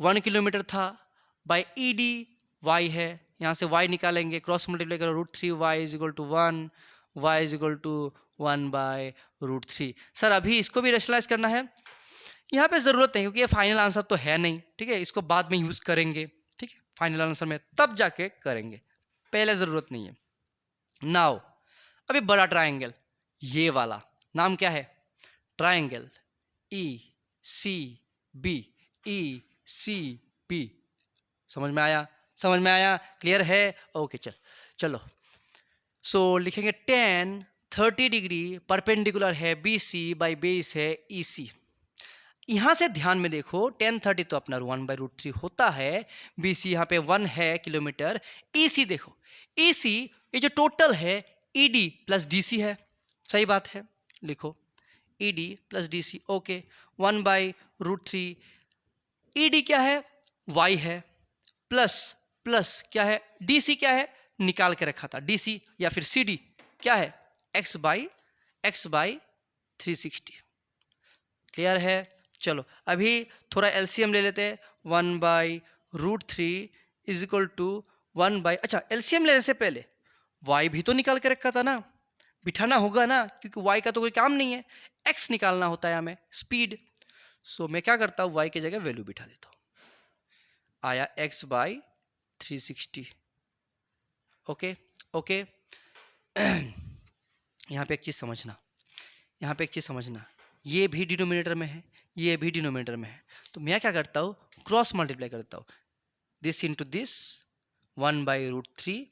1 किलोमीटर था, बाई ई डी वाई है, यहाँ से y निकालेंगे, क्रॉस मल्टीप्लाई करो √3, y is equal to 1, y is equal to 1/√3। Sir अभी इसको भी रेशनलाइज करना है, यहाँ पे ज़रूरत नहीं क्योंकि ये फाइनल आंसर तो है नहीं। ठीक है, इसको बाद में यूज़ करेंगे। ठीक है, फाइनल आंसर में तब जाके करेंगे, पहले ज़रूरत नहीं है। नाउ अभी बड़ा ट्रायंगल, ये वाला नाम क्या है, ट्रायंगल ई सी बी, ई सी बी। समझ में आया, समझ में आया, क्लियर है? ओके चलो सो लिखेंगे tan 30 डिग्री परपेंडिकुलर है बी सी बाई बेस है ई सी। यहाँ से ध्यान में देखो, tan 30 तो अपना 1/√3 होता है, बी सी यहाँ पे 1 है किलोमीटर, ई सी देखो, ई सी ये जो टोटल है E D plus D C है। सही बात है, लिखो E D plus D C. Okay, 1/√3 E D क्या है, y है, प्लस क्या है, डी सी क्या है, निकाल के रखा था, डी सी या फिर सी डी क्या है, x बाई 360। क्लियर है? चलो अभी थोड़ा एलसीएम ले लेते हैं। 1/√3 इज इक्वल टू 1 अच्छा एलसीएम लेने से पहले y भी तो निकाल के रखा था ना, बिठाना होगा ना, क्योंकि y का तो कोई काम नहीं है, x निकालना होता है हमें, स्पीड। सो मैं क्या करता हूँ, y की जगह वैल्यू बिठा देता हूँ, आया x/360। ओके यहाँ पे एक चीज़ समझना, ये भी डिनोमिनेटर में है, ये भी डिनोमिनेटर में है, तो मैं क्या करता हूँ, क्रॉस मल्टीप्लाई करता हूँ, this into this 1/√3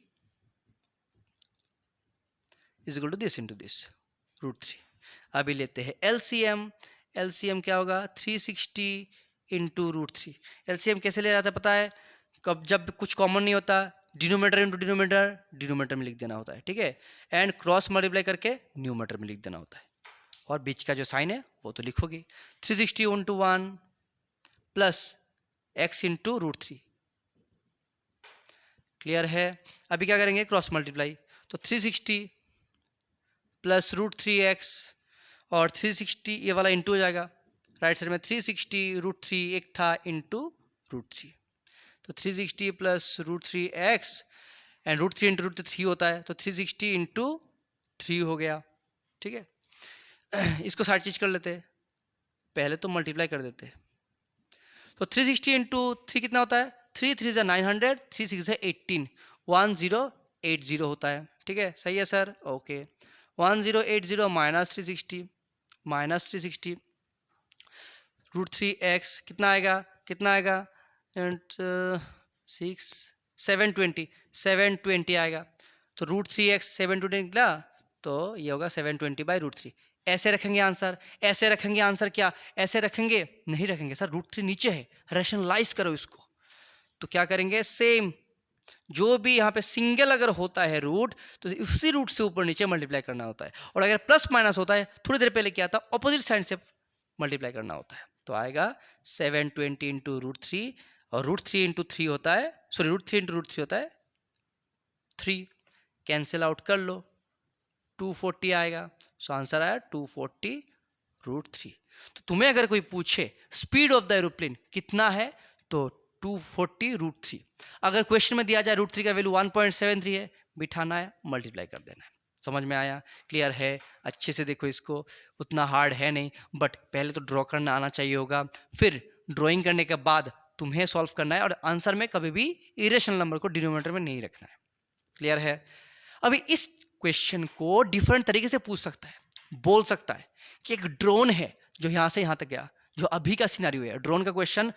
is equal to this into this √3। अभी लेते हैं एलसीएम, एलसीएम क्या होगा, 360 इंटू √3। एलसीएम कैसे ले जाता है पता है, कब जब कुछ कॉमन नहीं होता, डिनोमिनेटर इंटू डिनोमिनेटर में लिख देना होता है। ठीक है, एंड क्रॉस मल्टीप्लाई करके न्यूमरेटर में लिख देना होता है, और बीच का जो साइन है वो तो लिखोगे, 360 into 1 plus x into √3। Clear है? अभी क्या करेंगे, क्रॉस मल्टीप्लाई, तो 360 प्लस √3x और 360 ये वाला इंटू हो जाएगा, राइट साइड में 360 √3 एक था इंटू √3, तो 360 प्लस √3x एंड √3 इंटू √3 होता है, तो 360 इंटू 3 हो गया। ठीक है, इसको साइड चीज कर लेते हैं, पहले तो मल्टीप्लाई कर देते हैं, तो 360 इंटू 3 कितना होता है, 3 3 900, 3 6 18, 1080 होता है। ठीक है, सही है सर? ओके, 1080 माइनस 360 √3x कितना आएगा एंड 720 आएगा, तो √3x 720 निकला, तो ये होगा 720/√3। ऐसे रखेंगे आंसर, क्या ऐसे रखेंगे? नहीं रखेंगे सर, √3 नीचे है, रैशनलाइज करो इसको। तो क्या करेंगे, सेम जो भी यहाँ पे सिंगल अगर होता है रूट, तो उसी रूट से ऊपर नीचे मल्टीप्लाई करना होता है, और अगर प्लस माइनस होता है, थोड़ी देर पहले क्या था, ऑपोजिट साइड से मल्टीप्लाई करना होता है। तो आएगा 720 इंटू √3, और √3 इंटू 3 होता है, सॉरी √3 इंटू √3 होता है 3, कैंसिल आउट कर लो, 240 आएगा। सो आंसर आया 240 √3। तो तुम्हें अगर कोई पूछे स्पीड ऑफ द एरोप्लेन कितना है, तो 240 √3। अगर क्वेश्चन में दिया जाए √3 का वैल्यू 1.73 है, बिठाना है, मल्टीप्लाई कर देना है। समझ में आया? क्लियर है? अच्छे से देखो इसको, उतना हार्ड है नहीं, बट पहले तो ड्रॉ करना आना चाहिए होगा, फिर ड्राइंग करने के बाद तुम्हें सॉल्व करना है, और आंसर में कभी भी इरेशनल नंबर को डिनोमिनेटर में नहीं रखना है। क्लियर है? अभी इस क्वेश्चन को डिफरेंट तरीके से पूछ सकता है। बोल सकता है कि एक ड्रोन है जो यहाँ से यहाँ तक गया, जो अभी का सिनेरियो है। ड्रोन का क्वेश्चन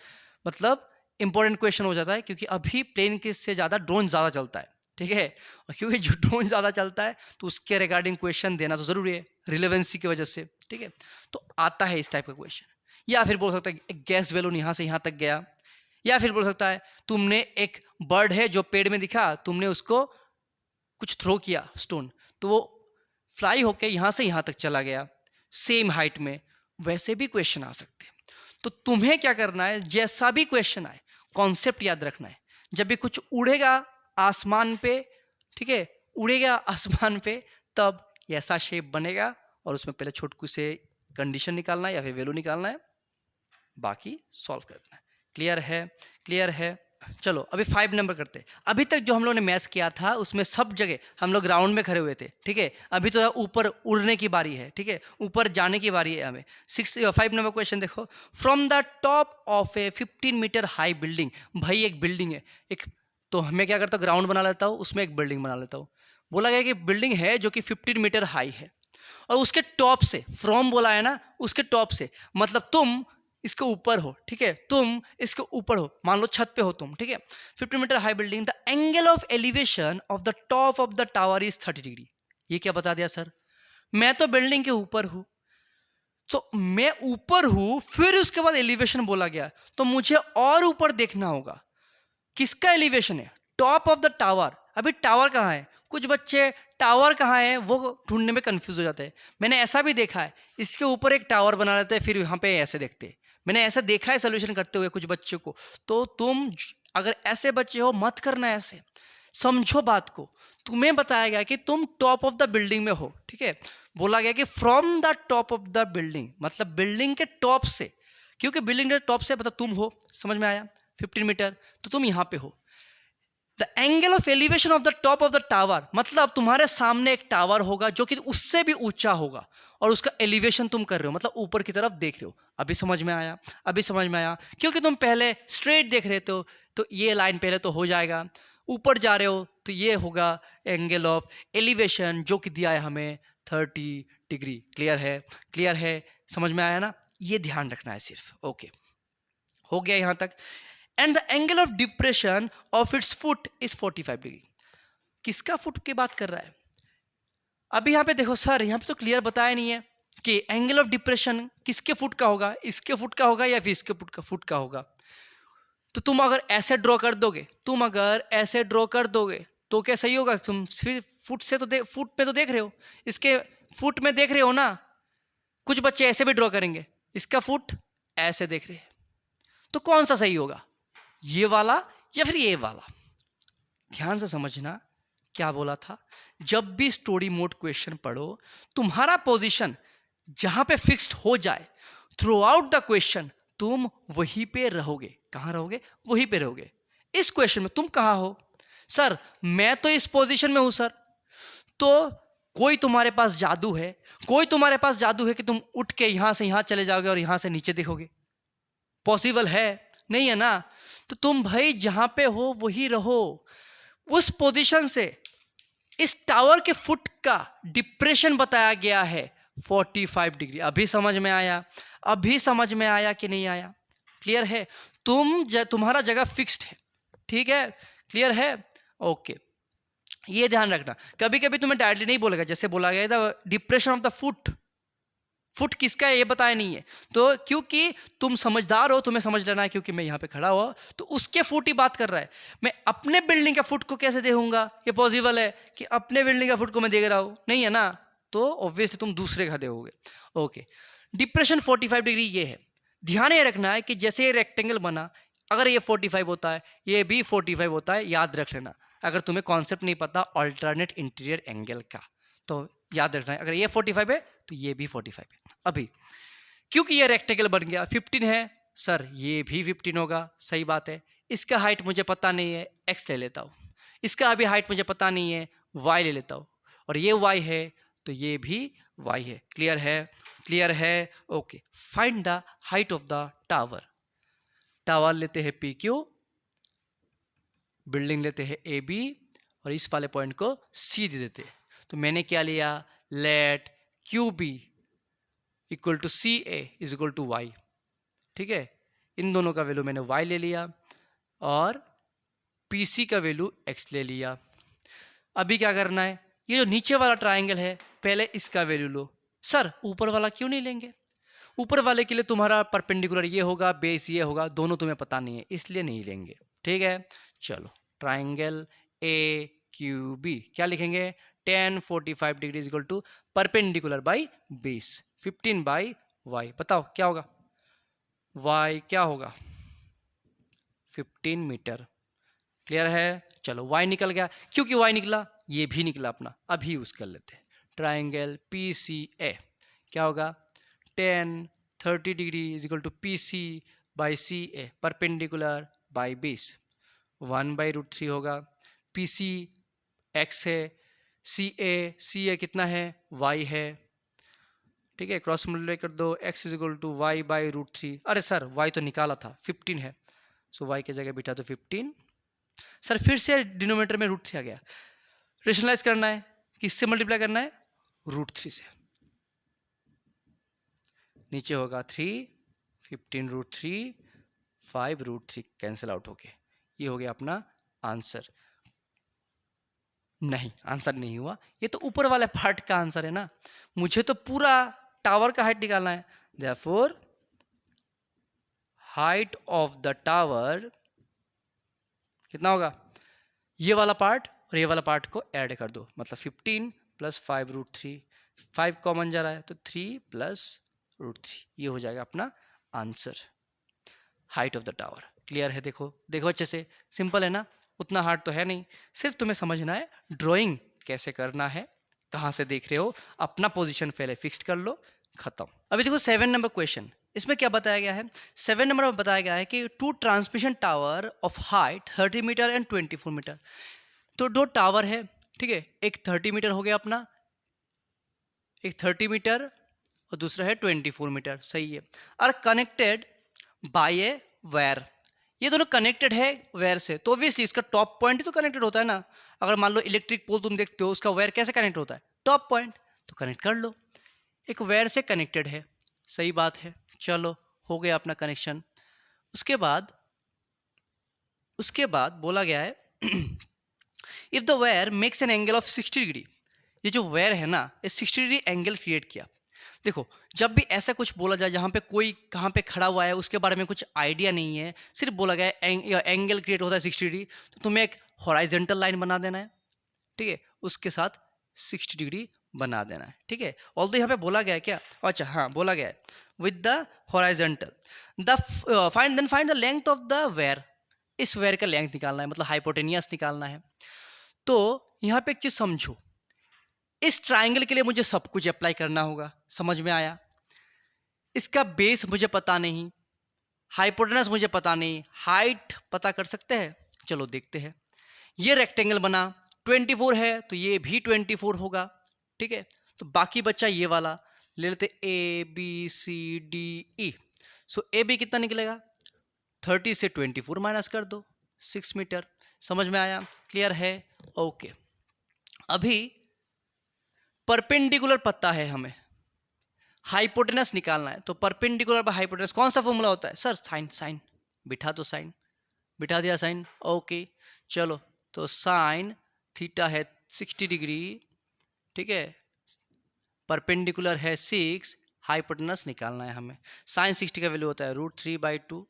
मतलब इंपॉर्टेंट क्वेश्चन हो जाता है, क्योंकि अभी प्लेन के से ज़्यादा ड्रोन ज़्यादा चलता है, ठीक है। और क्योंकि जो ड्रोन ज़्यादा चलता है तो उसके रिगार्डिंग क्वेश्चन देना तो ज़रूरी है, रिलेवेंसी की वजह से, ठीक है। तो आता है इस टाइप का क्वेश्चन। या फिर बोल सकता है एक गैस बैलून यहाँ से यहाँ तक गया। या फिर बोल सकता है तुमने एक बर्ड है जो पेड़ में दिखा, तुमने उसको कुछ थ्रो किया स्टोन, तो वो फ्लाई होके यहाँ से यहाँ तक चला गया सेम हाइट में। वैसे भी क्वेश्चन आ सकते हैं। तो तुम्हें क्या करना है, जैसा भी क्वेश्चन आए कॉन्सेप्ट याद रखना है। जब भी कुछ उड़ेगा आसमान पे, ठीक है, उड़ेगा आसमान पे, तब ऐसा शेप बनेगा और उसमें पहले छोटकू से कंडीशन निकालना है या फिर वैल्यू निकालना है, बाकी सॉल्व कर देना है। क्लियर है? क्लियर है। चलो अभी 5 नंबर करते हैं। अभी तक जो हम लोगों ने मैथ्स किया था उसमें सब जगह हम लोग ग्राउंड में खड़े हुए थे, ठीक है। अभी तो ऊपर उड़ने की बारी है, ठीक है, ऊपर जाने की बारी है हमें। 5 नंबर क्वेश्चन देखो। From the top of a 15 metre high building. भाई एक बिल्डिंग है, एक, तो हमें क्या करता हूँ, ग्राउंड बना लेता हूँ, उसमें एक बिल्डिंग बना लेता हूँ। बोला गया कि बिल्डिंग है जो कि 15 मीटर हाई है और उसके टॉप से, फ्रॉम बोला है ना, उसके टॉप से मतलब तुम इसके ऊपर हो, ठीक है, तुम इसके ऊपर हो, मान लो छत पे हो तुम, ठीक है। 15 metre high building, the angle of elevation of the top of the tower is 30 degree. ये क्या बता दिया सर? मैं तो बिल्डिंग के ऊपर हूं, तो मैं ऊपर हूं, फिर उसके बाद एलिवेशन बोला गया, तो मुझे और ऊपर देखना होगा। किसका एलिवेशन है? Top of the tower. अभी टावर कहाँ है? कुछ बच्चे टावर कहाँ है वो ढूंढने में कंफ्यूज हो जाते हैं। मैंने ऐसा भी देखा है, इसके ऊपर एक टावर बना लेते हैं, फिर यहाँ पे ऐसे देखते हैं। मैंने ऐसा देखा है सोल्यूशन करते हुए कुछ बच्चों को। तो तुम अगर ऐसे बच्चे हो मत करना ऐसे, समझो बात को। तुम्हें बताया गया कि तुम टॉप ऑफ द बिल्डिंग में हो, ठीक है। बोला गया कि from the top of the building, मतलब बिल्डिंग के टॉप से, क्योंकि बिल्डिंग के टॉप से मतलब तुम हो, समझ में आया, 15 मीटर, तो तुम यहां पे हो। The angle of elevation of the top of the tower, मतलब तुम्हारे सामने एक टावर होगा जो कि उससे भी ऊंचा होगा और उसका एलिवेशन तुम कर रहे हो, मतलब ऊपर की तरफ देख रहे हो। अभी समझ में आया? अभी समझ में आया? क्योंकि तुम पहले स्ट्रेट देख रहे थे, तो ये लाइन पहले तो हो जाएगा। ऊपर जा रहे हो तो ये होगा एंगल ऑफ एलिवेशन जो कि दिया है हमें 30 डिग्री। क्लियर है? क्लियर है? समझ में आया ना? ये ध्यान रखना है सिर्फ। ओके, हो गया यहां तक। And the angle of depression of its foot is 45 degree. किसका फुट की बात कर रहा है? अभी यहां पे देखो सर, यहां पे तो क्लियर बताया नहीं है कि एंगल ऑफ डिप्रेशन किसके फुट का होगा, इसके फुट का होगा या फिर इसके फुट का होगा। तो तुम अगर ऐसे ड्रॉ कर दोगे, तुम अगर ऐसे ड्रॉ कर दोगे तो क्या सही होगा? तुम सिर्फ फुट से तो फुट पे तो देख रहे हो, इसके फुट में देख रहे हो ना। कुछ बच्चे ऐसे भी ड्रॉ करेंगे, इसका फुट ऐसे देख रहे हैं, तो कौन सा सही होगा, ये वाला या फिर ये वाला? ध्यान से समझना क्या बोला था। जब भी स्टोरी मोड क्वेश्चन पढ़ो, तुम्हारा पोजीशन जहां पे फिक्स्ड हो जाए, थ्रू आउट द क्वेश्चन तुम वहीं पे रहोगे। कहां रहोगे? वहीं पे रहोगे। इस क्वेश्चन में तुम कहां हो? सर मैं तो इस पोजीशन में हूं सर। तो कोई तुम्हारे पास जादू है, कोई तुम्हारे पास जादू है कि तुम उठ के यहां से यहां चले जाओगे और यहां से नीचे देखोगे? पॉसिबल है? नहीं है ना। तो तुम भाई जहां पे हो वही रहो। उस पोजीशन से इस टावर के फुट का डिप्रेशन बताया गया है 45 डिग्री। अभी समझ में आया? अभी समझ में आया कि नहीं आया? क्लियर है? तुम्हारा जगह फिक्स्ड है, ठीक है। क्लियर है? ओके, ये ध्यान रखना। कभी कभी तुम्हें डायरेक्टली नहीं बोलेगा, जैसे बोला गया था depression of the foot, foot किसका है ये बताया नहीं है। तो क्योंकि तुम समझदार हो, तुम्हें समझ लेना है, क्योंकि मैं यहां पे खड़ा हुआ तो उसके फुट ही बात कर रहा है। मैं अपने बिल्डिंग का फुट को कैसे देखूंगा? ये पॉसिबल है कि अपने बिल्डिंग का फुट को मैं देख रहा हूं? नहीं है ना। तो ऑब्वियसली तुम दूसरे का देखोगे। ओके, डिप्रेशन 45 डिग्री ये है। ध्यान ये रखना है कि जैसे ये रेक्टेंगल बना, अगर ये 45 होता है, ये भी 45 होता है, याद रख लेना। अगर तुम्हें कॉन्सेप्ट नहीं पता अल्टरनेट इंटीरियर एंगल का, तो याद रखना है, अगर ये 45 है तो ये भी 45 है। अभी क्योंकि ये रेक्टेंगल बन गया, 15 है सर, ये भी 15 होगा, सही बात है। इसका हाइट मुझे पता नहीं है, x ले लेता हूँ। इसका अभी हाइट मुझे पता नहीं है, y ले लेता हूँ। और ये y है तो ये भी y है। क्लियर है? क्लियर है? Okay, find the height of the tower. Tower लेते हैं PQ, बिल्डिंग लेते हैं AB और इस वाले पॉइंट को C दे देते हैं। तो मैंने क्या लिया? Let Q be equal to C A is equal to y. ठीक है, इन दोनों का वैल्यू मैंने y ले लिया और PC का वैल्यू x ले लिया। अभी क्या करना है, ये जो नीचे वाला ट्राइंगल है पहले इसका वैल्यू लो। सर ऊपर वाला क्यों नहीं लेंगे? ऊपर वाले के लिए तुम्हारा परपेंडिकुलर ये होगा, बेस ये होगा, दोनों तुम्हें पता नहीं है इसलिए नहीं लेंगे। ठीक है, चलो ट्राइंगल ए क्यू बी क्या लिखेंगे, tan 45 degree equal to perpendicular by base 15 by y. बताओ क्या होगा, y क्या होगा 15 मीटर। क्लियर है, चलो y निकल गया। क्योंकि y निकला ये भी निकला अपना, अभी यूज कर लेते हैं। ट्राइंगल PCA क्या होगा, tan 30 degree is equal to PC by CA perpendicular by base 1/√3 होगा। PC x है, CA कितना है, y है। ठीक है, क्रॉस मल्टीप्लाई कर दो, x is equal to y/√3। अरे सर y तो निकाला था 15 है, सो y की जगह बिठा दो 15। सर फिर से डिनोमिनेटर में √3 आ गया, रेशनलाइज करना है, किससे मल्टीप्लाई करना है, √3 से। नीचे होगा 3, 15√3, 5√3 कैंसिल आउट हो गए। ये हो गया अपना आंसर। नहीं, आंसर नहीं हुआ, ये तो ऊपर वाले पार्ट का आंसर है ना, मुझे तो पूरा टावर का हाइट निकालना है। Therefore height of the tower कितना होगा, ये वाला पार्ट और ये वाला पार्ट को ऐड कर दो, मतलब 15 प्लस 5√3, 5 कॉमन जा रहा है तो 3 प्लस √3, ये हो जाएगा अपना answer, height of the tower. Clear है, देखो देखो अच्छे से, सिंपल है ना, उतना हार्ड तो है नहीं, सिर्फ तुम्हें समझना है ड्राइंग कैसे करना है, कहाँ से देख रहे हो, अपना पोजीशन पहले फिक्स्ड कर लो, खत्म। अभी देखो 7 नंबर क्वेश्चन, इसमें क्या बताया गया है, 7 नंबर में बताया गया है कि 2 transmission tower of height 30 metre and 24 metre. तो 2 टावर है, ठीक है, एक 30 मीटर हो गया अपना, एक 30 मीटर और दूसरा है 24 मीटर, सही है। और कनेक्टेड बाय ए वायर, ये दोनों कनेक्टेड है वायर से, तो ऑब्वियसली इसका टॉप पॉइंट ही तो कनेक्टेड होता है ना। अगर मान लो इलेक्ट्रिक पोल तुम देखते हो, उसका वायर कैसे कनेक्ट होता है, टॉप पॉइंट, तो कनेक्ट कर लो, एक वायर से कनेक्टेड है, सही बात है। चलो हो गया अपना कनेक्शन। उसके बाद बोला गया है if the wire makes an angle of 60 degree, ये जो वायर है ना, ये 60 डिग्री एंगल क्रिएट किया। देखो जब भी ऐसा कुछ बोला जाए जहाँ पे कोई कहाँ पे खड़ा हुआ है उसके बारे में कुछ आइडिया नहीं है, सिर्फ बोला गया है एंगल क्रिएट होता है 60 डिग्री, तो तुम्हें एक हॉराइजेंटल लाइन बना देना है, ठीक है, उसके साथ 60 डिग्री बना देना है, ठीक है। ऑल्दो यहाँ पे बोला गया है क्या, अच्छा हाँ बोला गया है with the horizontal the find the length of the wire, इस वेयर का लेंथ निकालना है, मतलब हाइपोटेनियस निकालना है। तो यहाँ पे एक चीज समझो, इस ट्राइंगल के लिए मुझे सब कुछ अप्लाई करना होगा, समझ में आया। इसका बेस मुझे पता नहीं, हाइपोटेनस मुझे पता नहीं, हाइट पता कर सकते हैं, चलो देखते हैं। ये रेक्टेंगल बना 24 है तो ये भी 24 होगा, ठीक है। तो बाकी बच्चा ये वाला ले लेते ABCDE। सो AB कितना निकलेगा, 30 से 24 माइनस कर दो, 6 मीटर। समझ में आया, क्लियर है, ओके। अभी परपेंडिकुलर पता है हमें, हाइपोटेनस निकालना है, तो परपेंडिकुलर बाय हाइपोटेनस कौन सा फॉर्मूला होता है सर, साइन बिठा दो, साइन बिठा दिया, साइन ओके। चलो तो साइन थीटा है 60 डिग्री, ठीक है, परपेंडिकुलर है 6, हाइपोटेनस निकालना है हमें। साइन 60 का वैल्यू होता है √3/2,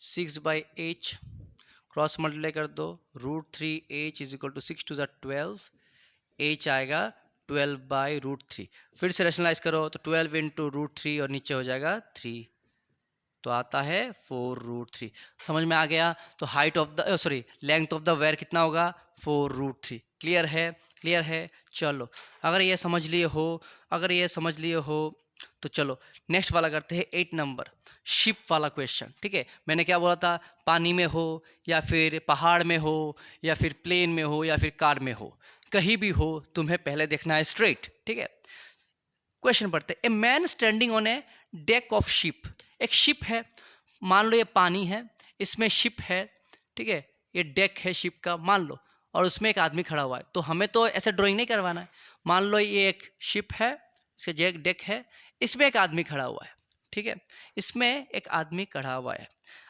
6/h, क्रॉस मल्टीप्लाई कर दो, √3h is equal to 6 to the 12, h आएगा 12/√3। फिर से रेशनलाइज करो तो 12 इंटू √3 और नीचे हो जाएगा 3, तो आता है 4√3। समझ में आ गया। तो height of the sorry length of the wire कितना होगा, 4√3। क्लियर है, क्लियर है। चलो अगर ये समझ लिए हो तो चलो नेक्स्ट वाला करते हैं 8 नंबर, शिप वाला क्वेश्चन, ठीक है। मैंने क्या बोला था, पानी में हो या फिर पहाड़ में हो या फिर प्लेन में हो या फिर कार में हो, कहीं भी हो तुम्हें पहले देखना है स्ट्रेट, ठीक है। क्वेश्चन पढ़ते, a man standing on A deck of ship, एक शिप है, मान लो ये पानी है, इसमें शिप है, ठीक है, ये डेक है शिप का मान लो, और उसमें एक आदमी खड़ा हुआ है। तो हमें तो ऐसे ड्राइंग नहीं करवाना है, मान लो ये एक शिप है, इसका डेक डेक है, इसमें एक आदमी खड़ा हुआ है, ठीक है, इसमें एक आदमी खड़ा हुआ है।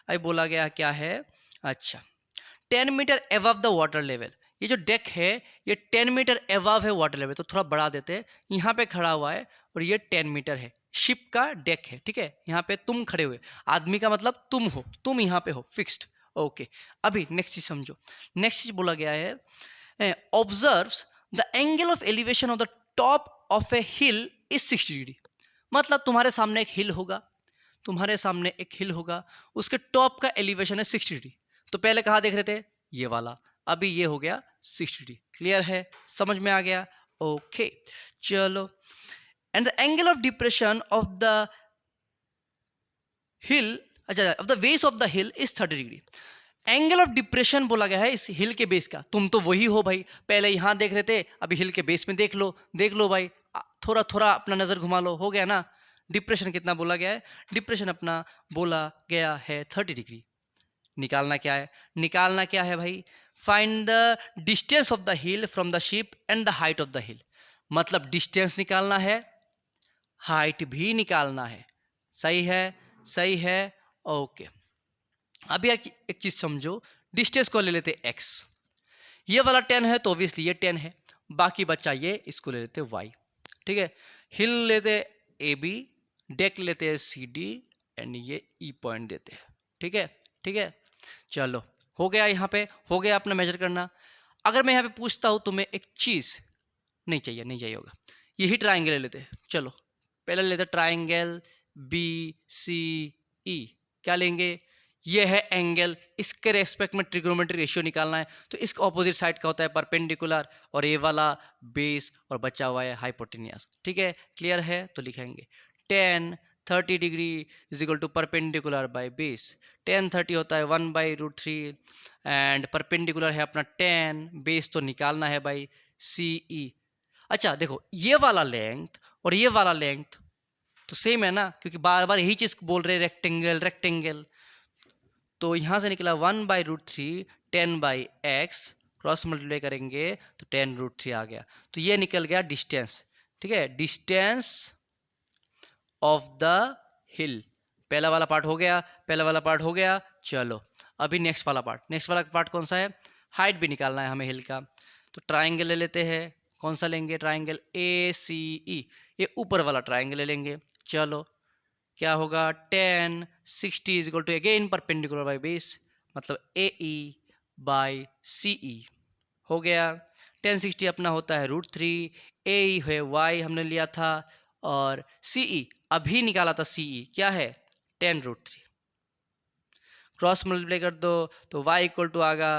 अभी बोला गया क्या है, अच्छा 10 metre above the water level, ये जो डेक है ये 10 मीटर अबव है वाटर लेवल, तो थोड़ा बढ़ा देते हैं, यहाँ पे खड़ा हुआ है और ये 10 मीटर है, शिप का डेक है, ठीक है, यहाँ पे तुम खड़े हुए, आदमी का मतलब तुम हो, तुम यहाँ पे हो फिक्स्ड, ओके। अभी नेक्स्ट चीज समझो, नेक्स्ट चीज बोला गया है observes the angle of elevation of the top of A hill is 60 degree, मतलब तुम्हारे सामने एक हिल होगा, तुम्हारे सामने एक हिल होगा, उसके टॉप का एलिवेशन है 60 डिग्री, तो पहले कहाँ देख रहे थे, ये वाला, अभी ये हो गया 60 डिग्री, क्लियर है, समझ में आ गया, ओके चलो। And the angle of depression of the hill, अच्छा of the base of the hill is 30 degree, angle of depression बोला गया है इस हिल के बेस का, तुम तो वही हो भाई, पहले यहां देख रहे थे, अभी हिल के बेस में देख लो भाई, थोड़ा थोड़ा अपना नजर घुमा लो, हो गया ना। डिप्रेशन कितना बोला गया है, डिप्रेशन अपना बोला गया है 30 डिग्री। निकालना क्या है, निकालना क्या है भाई, find the distance of the hill from the ship and the height of the हिल, मतलब डिस्टेंस निकालना है, हाइट भी निकालना है, सही है, सही है, ओके। अभी एक चीज समझो, डिस्टेंस को ले लेते x, ये वाला 10 है तो ऑब्वियसली ये 10 है, बाकी बच्चा ये, इसको ले लेते y, ठीक है, हिल लेते AB, डेक लेते हैं CD एंड ये E पॉइंट देते हैं, ठीक है, ठीक है, चलो हो गया, यहाँ पे हो गया अपना मेजर करना। अगर मैं यहाँ पे पूछता हूँ तुम्हें एक चीज, नहीं चाहिए, नहीं चाहिए होगा, यही ट्राइंगल ले लेते हैं, चलो पहले लेते ट्राइंगल BCE, क्या लेंगे, ये है एंगल, इसके रेस्पेक्ट में ट्रिग्नोमेट्रिक रेशियो निकालना है, तो इसका ऑपोजिट साइड का होता है परपेंडिकुलर, और ये वाला बेस और बचा हुआ है हाइपोटेनियस, ठीक है, क्लियर है, तो लिखेंगे 10 30 degree is equal to perpendicular by base, 10 30 होता है 1/√3 एंड परपेंडिकुलर है अपना 10, बेस तो निकालना है बाई CE। अच्छा देखो ये वाला लेंथ और ये वाला लेंथ तो सेम है ना, क्योंकि बार बार यही चीज बोल रहे रेक्टेंगल रेक्टेंगल, तो यहां से निकला 1/√3 10/x, क्रॉस मल्टीप्लाई करेंगे तो 10√3 आ गया, तो ये निकल गया डिस्टेंस, ठीक है, डिस्टेंस ऑफ द हिल, पहला वाला पार्ट हो गया, पहला वाला पार्ट हो गया, चलो अभी नेक्स्ट वाला पार्ट, नेक्स्ट वाला पार्ट कौन सा है, हाइट भी निकालना है हमें हिल का, तो ट्राइंगल ले लेते हैं, कौन सा लेंगे, ट्राइंगल ACE, ये ऊपर वाला ट्राइंगल ले लेंगे, चलो क्या होगा 10 60 is equal to again perpendicular by base, मतलब AE बाय CE हो गया, 10 60 अपना होता है √3, AE है y हमने लिया था, और CE अभी निकाला था, CE क्या है 10√3, क्रॉस मल्टीप्लाई कर दो तो y इक्वल टू आगा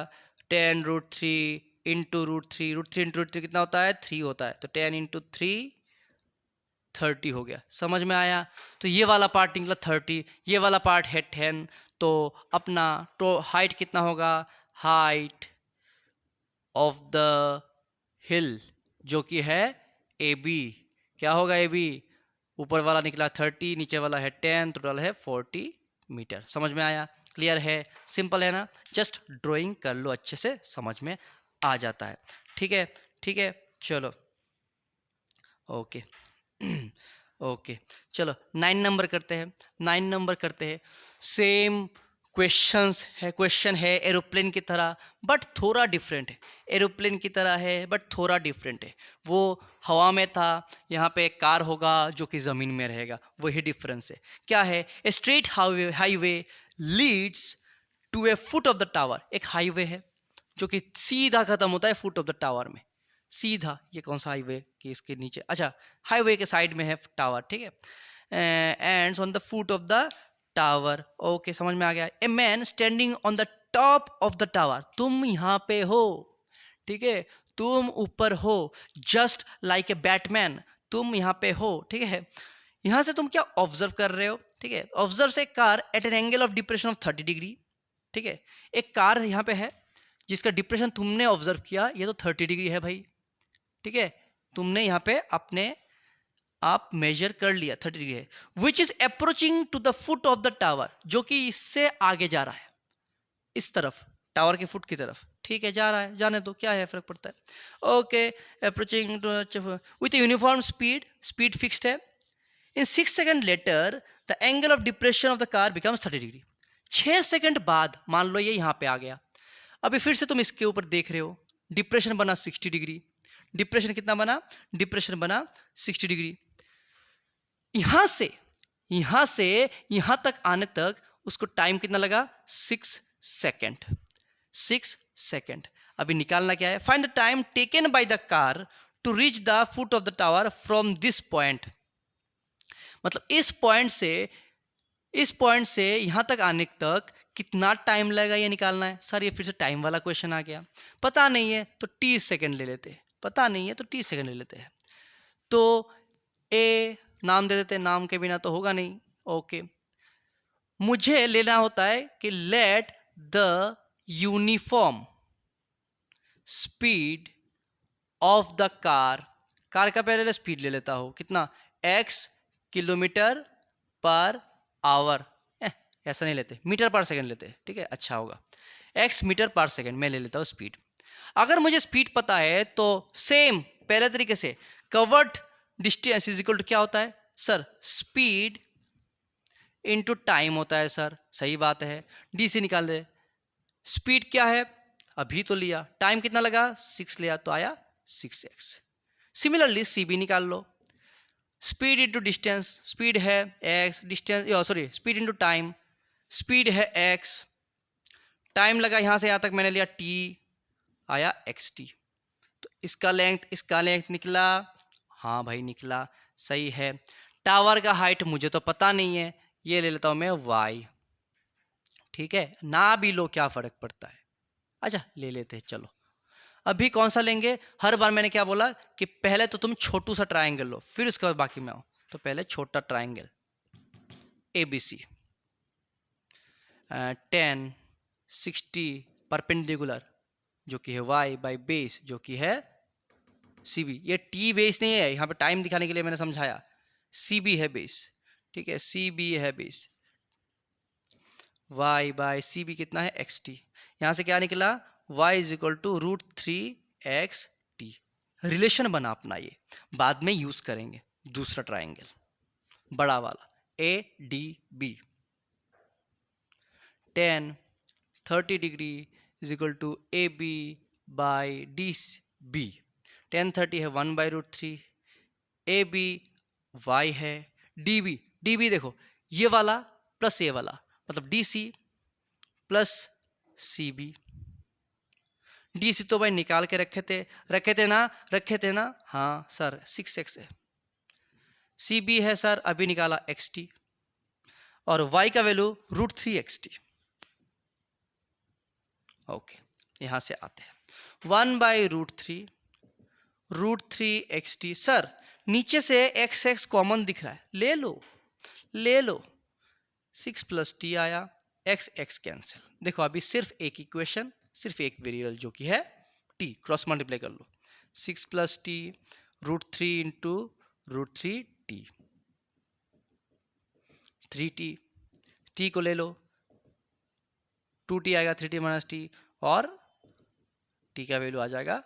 10√3 इंटू √3, √3 इंटू √3 कितना होता है 3 होता है, तो 10 इंटू 3 30 हो गया, समझ में आया, तो ये वाला पार्ट निकला 30, ये वाला पार्ट है 10, तो अपना तो हाइट कितना होगा, हाइट ऑफ द हिल जो कि है AB, क्या होगा AB, ऊपर वाला निकला 30, नीचे वाला है 10, टोटल है 40 मीटर, समझ में आया, क्लियर है, सिंपल है ना, जस्ट ड्राइंग कर लो अच्छे से समझ में आ जाता है, ठीक है, ठीक है, चलो ओके ओके चलो 9 नंबर करते हैं, 9 नंबर करते हैं, सेम क्वेश्चन है एरोप्लेन की तरह बट थोड़ा डिफरेंट है, एरोप्लेन की तरह है बट थोड़ा डिफरेंट है, वो हवा में था, यहाँ पे एक कार होगा जो कि ज़मीन में रहेगा, वही डिफरेंस है, क्या है, a straight highway leads to a foot of the tower, एक हाईवे है जो कि सीधा खत्म होता है फुट ऑफ द टावर में, सीधा, ये कौन सा हाईवे कि इसके नीचे, अच्छा हाईवे के साइड में है टावर, ठीक है, and on the foot of the tower, okay समझ में आ गया, a man standing on the top of the tower, तुम यहाँ पे हो, ठीक है, तुम ऊपर हो, जस्ट लाइक ए बैटमैन, तुम यहाँ पे हो, ठीक है, यहाँ से तुम क्या ऑब्जर्व कर रहे हो, ठीक है, ऑब्जर्व से car eight an angle of depression of 30 degree, ठीक है, एक कार यहाँ पे है जिसका डिप्रेशन तुमने ऑब्जर्व किया, ये तो 30 डिग्री है भाई, ठीक है, तुमने यहाँ पे अपने आप मेजर कर लिया 30 डिग्री है, which is approaching to the foot of the tower, जो कि इससे आगे जा रहा है, इस तरफ टावर के फुट की तरफ, ठीक है, जा रहा है, जाने दो, क्या है, फर्क पड़ता है। Okay, approaching with uniform speed, speed fixed है। In 6 second later the angle of depression of the car becomes 30 degree. 6 second बाद मान लो ये यहाँ पे आ गया, अभी फिर से तुम इसके ऊपर देख रहे हो, डिप्रेशन बना 60 डिग्री। डिप्रेशन कितना बना? डिप्रेशन बना 60 डिग्री। यहां से यहां तक आने तक उसको टाइम कितना लगा? 6 सेकंड। 6 सेकंड। अभी निकालना क्या है? Find the time taken by the car to reach the foot of the tower from this point. मतलब इस पॉइंट से यहां तक आने तक कितना टाइम लगेगा ये निकालना है। सर ये फिर से टाइम वाला क्वेश्चन आ गया। पता नहीं है तो 30 सेकंड ले लेते हैं। पता नहीं है तो 30 सेकंड ले लेते हैं। तो ए नाम दे देते हैं, नाम के बिना तो होगा नहीं। ओके, मुझे लेना होता है कि let the uniform speed of the car का पहले स्पीड ले लेता हूं, कितना? x kilometre per hour. ऐसा नहीं लेते, मीटर पर सेकंड लेते हैं, ठीक है, अच्छा होगा। x मीटर पर सेकंड मैं ले लेता हूं स्पीड। अगर मुझे स्पीड पता है तो सेम पहले तरीके से covered distance is equal to क्या होता है सर? स्पीड इनटू टाइम होता है सर। सही बात है, डी से निकाल दे। स्पीड क्या है? अभी तो लिया, टाइम कितना लगा? 6 लिया तो आया 6x। सिमिलरली सी बी निकाल लो। स्पीड इंटू डिस्टेंस, स्पीड है x, distance sorry speed into time, speed है x, टाइम लगा यहां से यहां तक मैंने लिया t, आया xt। तो इसका लेंथ निकला। हाँ भाई निकला, सही है। टावर का हाइट मुझे तो पता नहीं है, ये ले लेता हूं मैं y। ठीक है, ना भी लो क्या फर्क पड़ता है। अच्छा ले लेते हैं, चलो। अभी कौन सा लेंगे? हर बार मैंने क्या बोला कि पहले तो तुम छोटू सा ट्रायंगल लो, फिर उसके बाद बाकी में आओ। तो पहले छोटा ट्रायंगल ABC, 10 60 परपेंडिकुलर जो कि है y बाई बेस जो कि है CB। ये T बेस नहीं है, यहाँ पे टाइम दिखाने के लिए मैंने समझाया। CB है बेस, ठीक है, CB है बेस। y बाई CB कितना है? xt। यहाँ से क्या निकला? y is equal to √3xt। Relation बना अपना, ये बाद में यूज करेंगे। दूसरा ट्राइंगल बड़ा वाला ADB, 10 30 degree is equal to AB by DB। 10 30 है 1 बाई √3, AB y है, DB देखो ये वाला प्लस ये वाला मतलब DC प्लस CB। DC तो भाई निकाल के रखे थे ना। हाँ सर 6x है। CB है सर अभी निकाला xt, और y का वैल्यू √3xt। ओके, यहां से आते हैं 1 बाई √3 सर नीचे से x कॉमन दिख रहा है, ले लो 6 प्लस t आया, x कैंसिल। देखो अभी सिर्फ एक इक्वेशन, सिर्फ एक वेरिएबल जो कि है t, क्रॉस मल्टीप्लाई कर लो। 6 plus t √3 into √3t, 3t, t को ले लो, 2t आएगा, 3t माइनस t, और t का वैल्यू आ जाएगा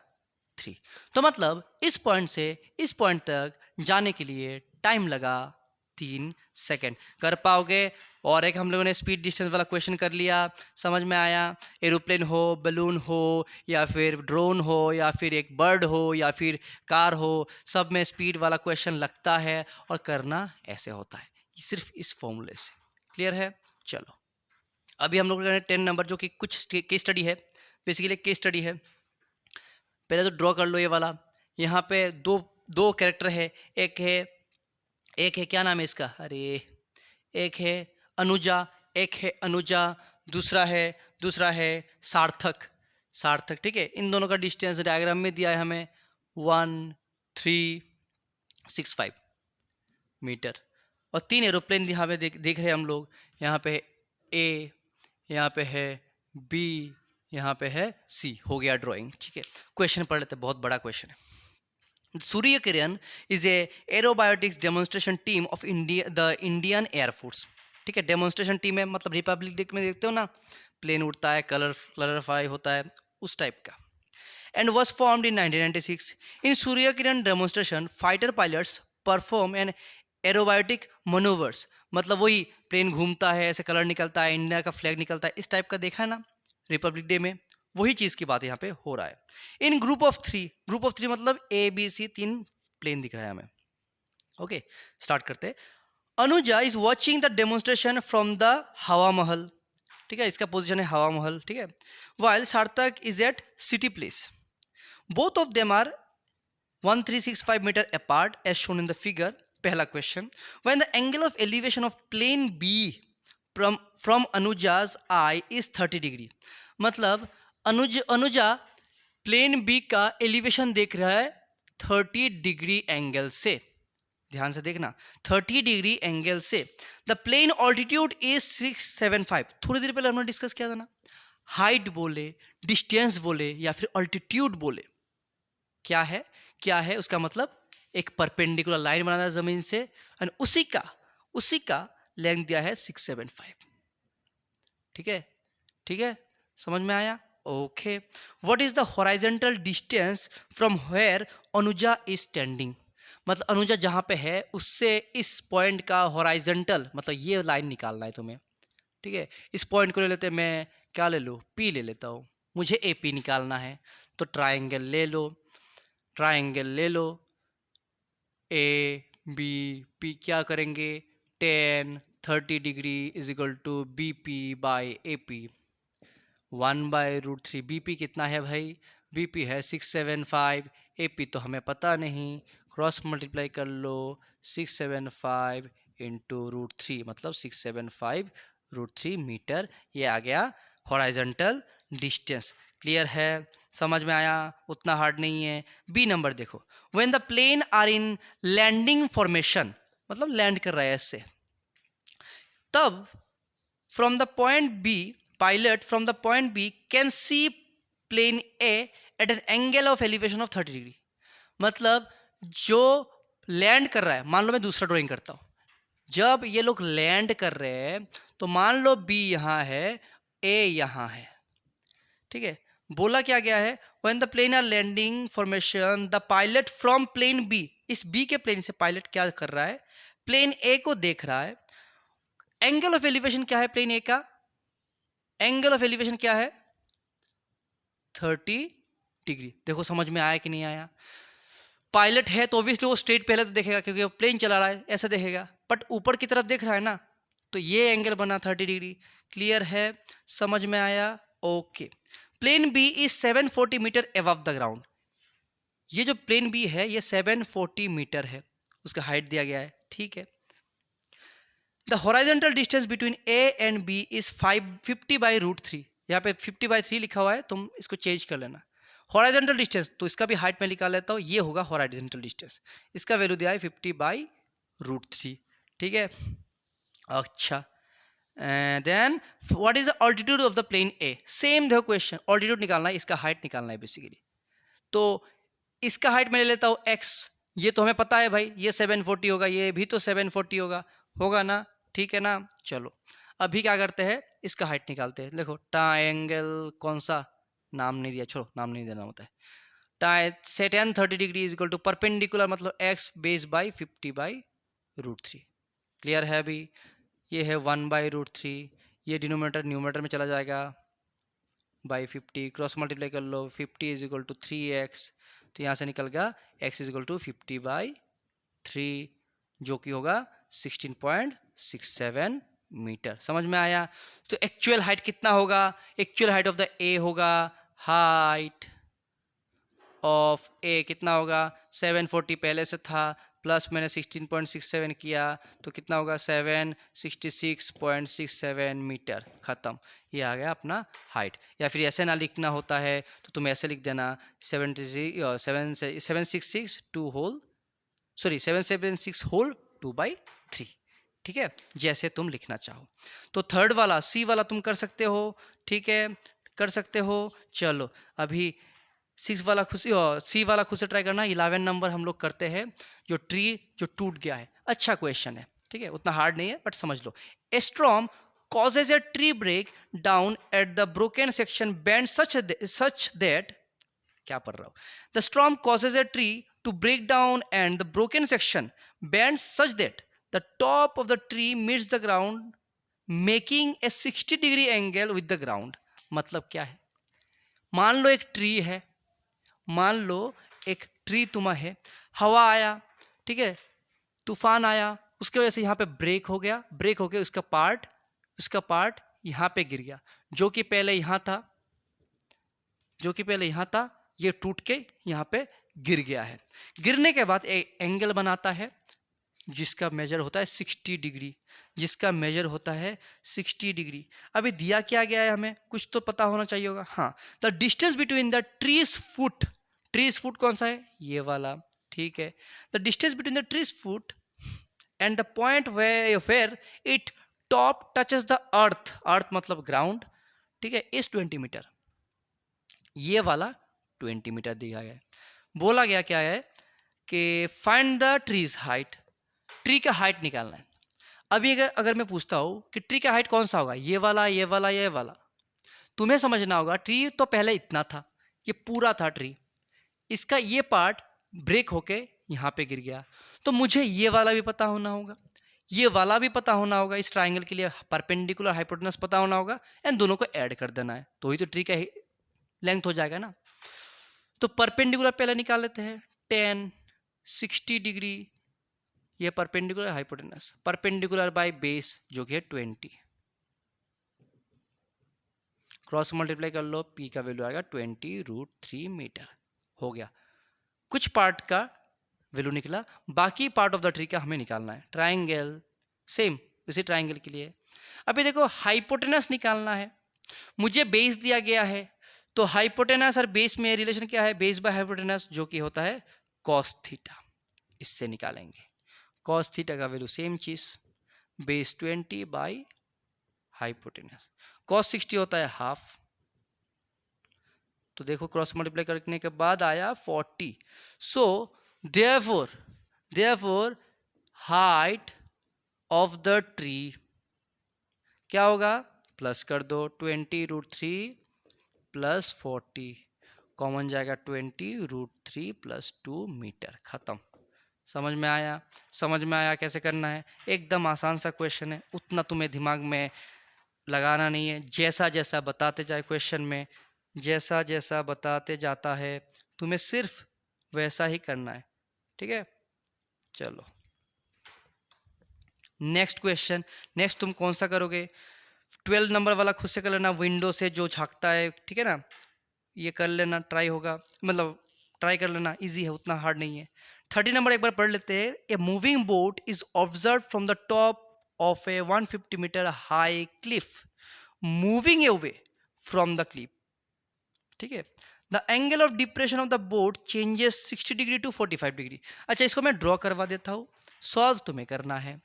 3। तो मतलब इस पॉइंट से इस पॉइंट तक जाने के लिए टाइम लगा 3 सेकेंड। कर पाओगे? और एक हम लोगों ने स्पीड डिस्टेंस वाला क्वेश्चन कर लिया, समझ में आया? एरोप्लेन हो, बलून हो, या फिर ड्रोन हो, या फिर एक बर्ड हो, या फिर कार हो, सब में स्पीड वाला क्वेश्चन लगता है और करना ऐसे होता है, सिर्फ इस फॉर्मूले से। क्लियर है? चलो अभी हम लोग 10 नंबर जो कि कुछ केस स्टडी है, बेसिकली केस स्टडी है। पहले तो ड्रॉ कर लो ये वाला। यहाँ पे दो कैरेक्टर है, एक है क्या नाम है इसका? अरे एक है अनुजा, दूसरा है सार्थक। ठीक है, इन दोनों का डिस्टेंस डायग्राम में दिया है हमें 1365 मीटर। और 3 एरोप्लेन यहाँ पे देख रहे हैं हम लोग। यहाँ पे है A, यहाँ पे है B, यहाँ पे है C। हो गया ड्राइंग। ठीक है, क्वेश्चन पढ़ लेते, बहुत बड़ा क्वेश्चन है। Surya Kiran is a aerobatics demonstration team of the Indian air force. ठीक है, डेमोन्स्ट्रेशन टीम है, मतलब रिपब्लिक डे में देखते हो ना, प्लेन उड़ता है, कलरफाई होता है, उस टाइप का, and was formed in 1996. In Surya Kiran demonstration, fighter pilots perform an aerobatic maneuvers. मतलब वही प्लेन घूमता है, ऐसे कलर निकलता है, इंडिया का फ्लैग निकलता है, इस टाइप का देखा है ना रिपब्लिक डे में, वही चीज़ की बात यहाँ पे हो रहा है. इन ग्रुप ऑफ थ्री मतलब ए बी सी 3 प्लेन दिख रहा है हमें. ओके, स्टार्ट करते. Anuja is watching the demonstration from the हवा महल. ठीक है, इसका पोजीशन है हवा महल. ठीक है, while Sarthak is at city place. Both of them are 1365 meter apart as shown in the figure. पहला question, when the angle of elevation of plane B from Anuja's eye is 30 degree. मतलब Anuja plain B का elevation देख रहा है 30 degree angle से. ध्यान से देखना, 30 डिग्री एंगल से. The plane altitude is 675. थोड़ी देर पहले हमने डिस्कस किया था ना, हाइट बोले, डिस्टेंस बोले या फिर ऑल्टीट्यूड बोले, क्या है उसका मतलब एक परपेंडिकुलर लाइन बनाना है जमीन से, और उसी का लेंथ दिया है 675. ठीक है, समझ में आया? Okay. What is the horizontal distance from where Anuja is standing. मतलब अनुजा जहां पे है उससे इस पॉइंट का हॉरिजॉन्टल, मतलब ये लाइन निकालना है तुम्हें. ठीक है, इस पॉइंट को ले लेते हैं, मैं क्या ले लूँ, पी ले लेता हूँ. मुझे ए पी निकालना है तो ट्राइंगल ले लो, ए बी पी क्या करेंगे, 10 30 degree is equal to B P by A P. 1/√3. B P कितना है भाई, बी पी है 675. ए पी तो हमें पता नहीं, क्रॉस मल्टीप्लाई कर लो, 675 इंटू √3 मतलब 675√3 मीटर. ये आ गया हॉरिजॉन्टल डिस्टेंस. क्लियर है, समझ में आया, उतना हार्ड नहीं है. बी नंबर देखो, when the plane are in landing formation, मतलब लैंड कर रहा है ऐसे, तब from the point B, pilot from the point B can see plane A at an angle of elevation of 30 degree. मतलब जो लैंड कर रहा है, मान लो मैं दूसरा ड्राइंग करता हूं, जब ये लोग लैंड कर रहे हैं तो मान लो बी यहां है, ए यहां है. ठीक है, बोला क्या गया है, when the plane are landing formation the pilot from plane B, इस बी के प्लेन से पायलट क्या कर रहा है, प्लेन ए को देख रहा है. एंगल ऑफ एलिवेशन क्या है प्लेन ए का, एंगल ऑफ एलिवेशन क्या है 30 डिग्री. देखो समझ में आया कि नहीं आया. पायलट है तो ऑब्वियसली वो स्ट्रेट पहले तो देखेगा क्योंकि वो प्लेन चला रहा है, ऐसा देखेगा, बट ऊपर की तरफ देख रहा है ना, तो ये एंगल बना 30 डिग्री. क्लियर है, समझ में आया? Okay. Plane B is 740 metre above the ground. ये जो प्लेन बी है ये 740 मीटर है, उसका हाइट दिया गया है. ठीक है. The horizontal distance between A and B is 50/√3. यहाँ पे 50/3 लिखा हुआ है, तुम इसको चेंज कर लेना. हॉरिजॉन्टल डिस्टेंस तो इसका भी हाइट में निकाल लेता हूँ, ये होगा हॉरिजॉन्टल डिस्टेंस, इसका वैल्यू दिया है 50/√3. ठीक है, अच्छा. Then what is the altitude of the plane A. Same देखो क्वेश्चन, ऑल्टीट्यूड निकालना है, इसका हाइट निकालना है बेसिकली. तो इसका हाइट मैं ले लेता हूँ x, ये तो हमें पता है भाई, ये 740 होगा, ये भी तो 740 होगा ना. ठीक है ना. चलो अभी क्या करते हैं, इसका हाइट निकालते हैं. देखो ट्रायंगल कौन सा, नाम नहीं दिया, छोड़ो, नाम नहीं देना होता है. tan 30 degree is equal to perpendicular मतलब x बेस बाई 50/√3. क्लियर है अभी. ये है 1/√3, ये डिनोमिनेटर न्यूमरेटर में चला जाएगा बाई 50, क्रॉस मल्टीप्लाई कर लो, 50 इज इक्वल टू 3x, तो यहाँ से निकल गया x इज इक्वल टू 50/3 जो कि होगा 16.67 मीटर. समझ में आया. तो एक्चुअल हाइट कितना होगा, एक्चुअल हाइट ऑफ द ए होगा, हाइट ऑफ ए कितना होगा 740 पहले से था, प्लस मैंने 16.67 किया तो कितना होगा 766.67 मीटर. ख़त्म, ये आ गया अपना हाइट. या फिर ऐसे ना लिखना होता है तो तुम ऐसे लिख देना 776 होल 2/3. ठीक है, जैसे तुम लिखना चाहो. तो थर्ड वाला सी वाला तुम कर सकते हो. ठीक है, कर सकते हो. चलो अभी 6 वाला सी वाला खुद से ट्राई करना. 11 नंबर हम लोग करते हैं, जो ट्री जो टूट गया है. अच्छा क्वेश्चन है, ठीक है, उतना हार्ड नहीं है बट समझ लो. A storm causes a tree break down at the broken section bend such that क्या पढ़ रहा हूं the storm causes a tree to break down and the broken section bends such that the top of the tree meets the ground making a 60-degree angle with the ground. मतलब क्या है? मान लो एक tree है, मान लो एक tree तुम्हारा है, हवा आया, ठीक है, तूफान आया, उसके वजह से यहाँ पे ब्रेक हो गया, उसका पार्ट यहाँ पे गिर गया, जो कि पहले यहाँ था, ये टूट के यहाँ पे गिर गया है. गिरने के बाद एक एंगल बनाता है जिसका मेजर होता है 60 डिग्री. अभी दिया क्या गया है, हमें कुछ तो पता होना चाहिए होगा. हाँ, the distance between the trees foot कौन सा है? ये वाला, ठीक है. The distance between the trees foot and the point where it top touches the earth मतलब ग्राउंड, ठीक है, इज 20 मीटर. ये वाला 20 मीटर दिया गया है. बोला गया क्या है कि find the trees height, tree का हाइट निकालना है. अभी अगर मैं पूछता हूं कि ट्री का हाइट कौन सा होगा, ये वाला, तुम्हें समझना होगा ट्री तो पहले इतना था, ये पूरा था ट्री, इसका ये पार्ट ब्रेक होके यहाँ पे गिर गया, तो मुझे ये वाला भी पता होना होगा, ये वाला भी पता होना होगा. इस ट्राइंगल के लिए परपेंडिकुलर हाइपोटेनस पता होना होगा एंड दोनों को ऐड कर देना है, तो ही तो ट्री का लेंथ हो जाएगा ना. तो परपेंडिकुलर पहले निकाल लेते हैं. 10 60 डिग्री, ये perpendicular hypotenuse, perpendicular by base जो कि है 20, क्रॉस मल्टीप्लाई कर लो, पी का वैल्यू आएगा 20√3 मीटर. हो गया, कुछ पार्ट का वैल्यू निकला, बाकी पार्ट ऑफ द ट्री का हमें निकालना है. ट्राइंगल सेम इसी ट्राइंगल के लिए. अभी देखो हाइपोटेनस निकालना है, मुझे बेस दिया गया है, तो हाइपोटेनस और बेस में रिलेशन क्या है? बेस बाय हाइपोटेनस जो कि होता है cos थीटा. इससे निकालेंगे cos थीटा का वैल्यू सेम चीज, बेस 20 बाई हाइपोटेनस. cos 60 होता है हाफ, तो देखो क्रॉस मल्टीप्लाई करने के बाद आया 40. So therefore height of the tree क्या होगा? प्लस कर दो, 20√3 प्लस 40, कॉमन जाएगा 20√3 प्लस 2 मीटर. खत्म. समझ में आया कैसे करना है? एकदम आसान सा क्वेश्चन है, उतना तुम्हें दिमाग में लगाना नहीं है. जैसा जैसा बताते जाए क्वेश्चन में, जैसा जैसा बताते जाता है तुम्हें सिर्फ वैसा ही करना है, ठीक है. चलो नेक्स्ट क्वेश्चन. नेक्स्ट तुम कौन सा करोगे? 12 नंबर वाला खुद से कर लेना, विंडो से जो झांकता है, ठीक है ना, ये कर लेना, ट्राई होगा, मतलब ट्राई कर लेना, इजी है, उतना हार्ड नहीं है. 30 नंबर एक बार पढ़ लेते हैं. A moving boat is observe from the top of a 150 metre high cliff moving away from the cliff, ठीक है. The angle of depression of the boat changes 60 degree to 45 degree. अच्छा, इसको मैं ड्रॉ करवा देता हूँ, सॉल्व तुम्हें करना है.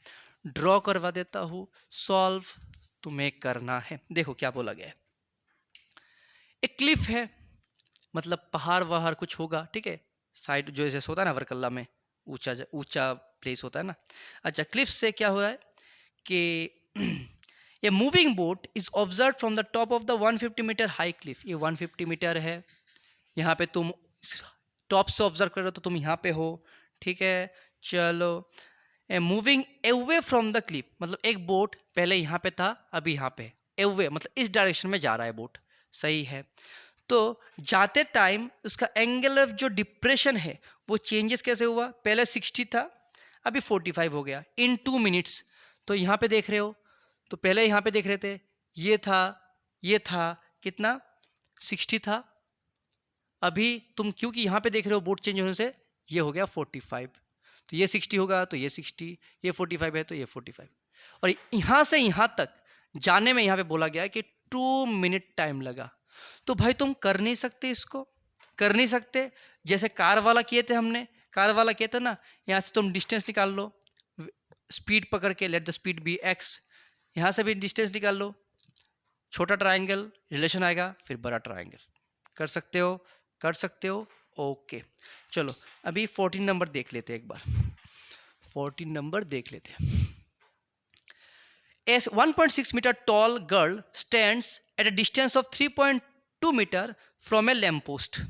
ड्रॉ करवा देता हूँ, सॉल्व तुम्हें करना है. देखो क्या बोला गया है. एक क्लिफ है, मतलब पहाड़ वहाड़ कुछ होगा, ठीक है, साइड जो जैसे होता है ना वर्कला में, ऊंचा प्लेस होता है ना. अच्छा, क्लिफ से क्या हुआ है कि ये moving boat is observe from the top of the 150 metre high cliff. ये 150 मीटर है, यहाँ पे तुम टॉप से ऑब्जर्व कर रहे हो तो तुम यहाँ पे हो, ठीक है. चलो, moving away from the Cliff, मतलब एक बोट पहले यहाँ पे था, अभी यहाँ पे अवे, मतलब इस डायरेक्शन में जा रहा है बोट, सही है. तो जाते टाइम उसका एंगल ऑफ जो डिप्रेशन है वो चेंजेस कैसे हुआ? पहले 60 था, अभी 45 हो गया इन 2 मिनट्स. तो यहाँ पे देख रहे हो, तो पहले यहाँ पे देख रहे थे, ये था कितना? 60 था. अभी तुम क्योंकि यहाँ पे देख रहे हो बोट चेंज होने से ये हो गया 45, तो ये 60 होगा तो ये 60, ये 45 है तो ये 45. और यहाँ से यहाँ तक जाने में यहाँ पे बोला गया कि 2 मिनट टाइम लगा. तो भाई तुम कर नहीं सकते, इसको कर नहीं सकते जैसे कार वाला किए थे हमने, कार वाला किए थे ना. यहाँ से तुम डिस्टेंस निकाल लो, स्पीड पकड़ के, let the speed be x, यहाँ से भी डिस्टेंस निकाल लो, छोटा ट्राइंगल रिलेशन आएगा, फिर बड़ा ट्राइंगल. कर सकते हो. ओके, चलो अभी 14 नंबर देख लेते हैं एक बार. 14 नंबर देख लेते हैं. A 1.6 meter tall girl stands at a distance of 3.2 meter from a lamp post.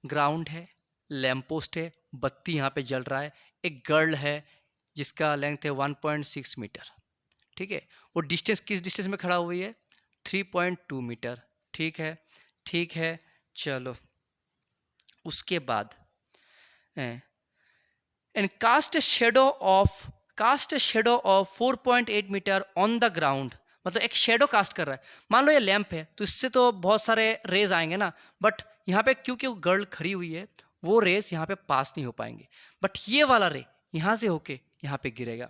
Ground है, लैम्प पोस्ट है, बत्ती यहाँ पे जल रहा है, एक गर्ल है जिसका लेंथ है 1.6 मीटर, ठीक है। वो डिस्टेंस किस डिस्टेंस में खड़ा हुई है? 3.2 मीटर, ठीक है, ठीक है। चलो उसके बाद and cast a shadow of 4.8 metre on the ground, मतलब एक शेडो कास्ट कर रहा है। मान लो ये लैंप है तो इससे तो बहुत सारे रेज आएंगे ना, बट यहाँ पे क्योंकि वो गर्ल खड़ी हुई है वो रेस यहाँ पे पास नहीं हो पाएंगे, बट ये वाला रे यहाँ से होके यहाँ पे गिरेगा।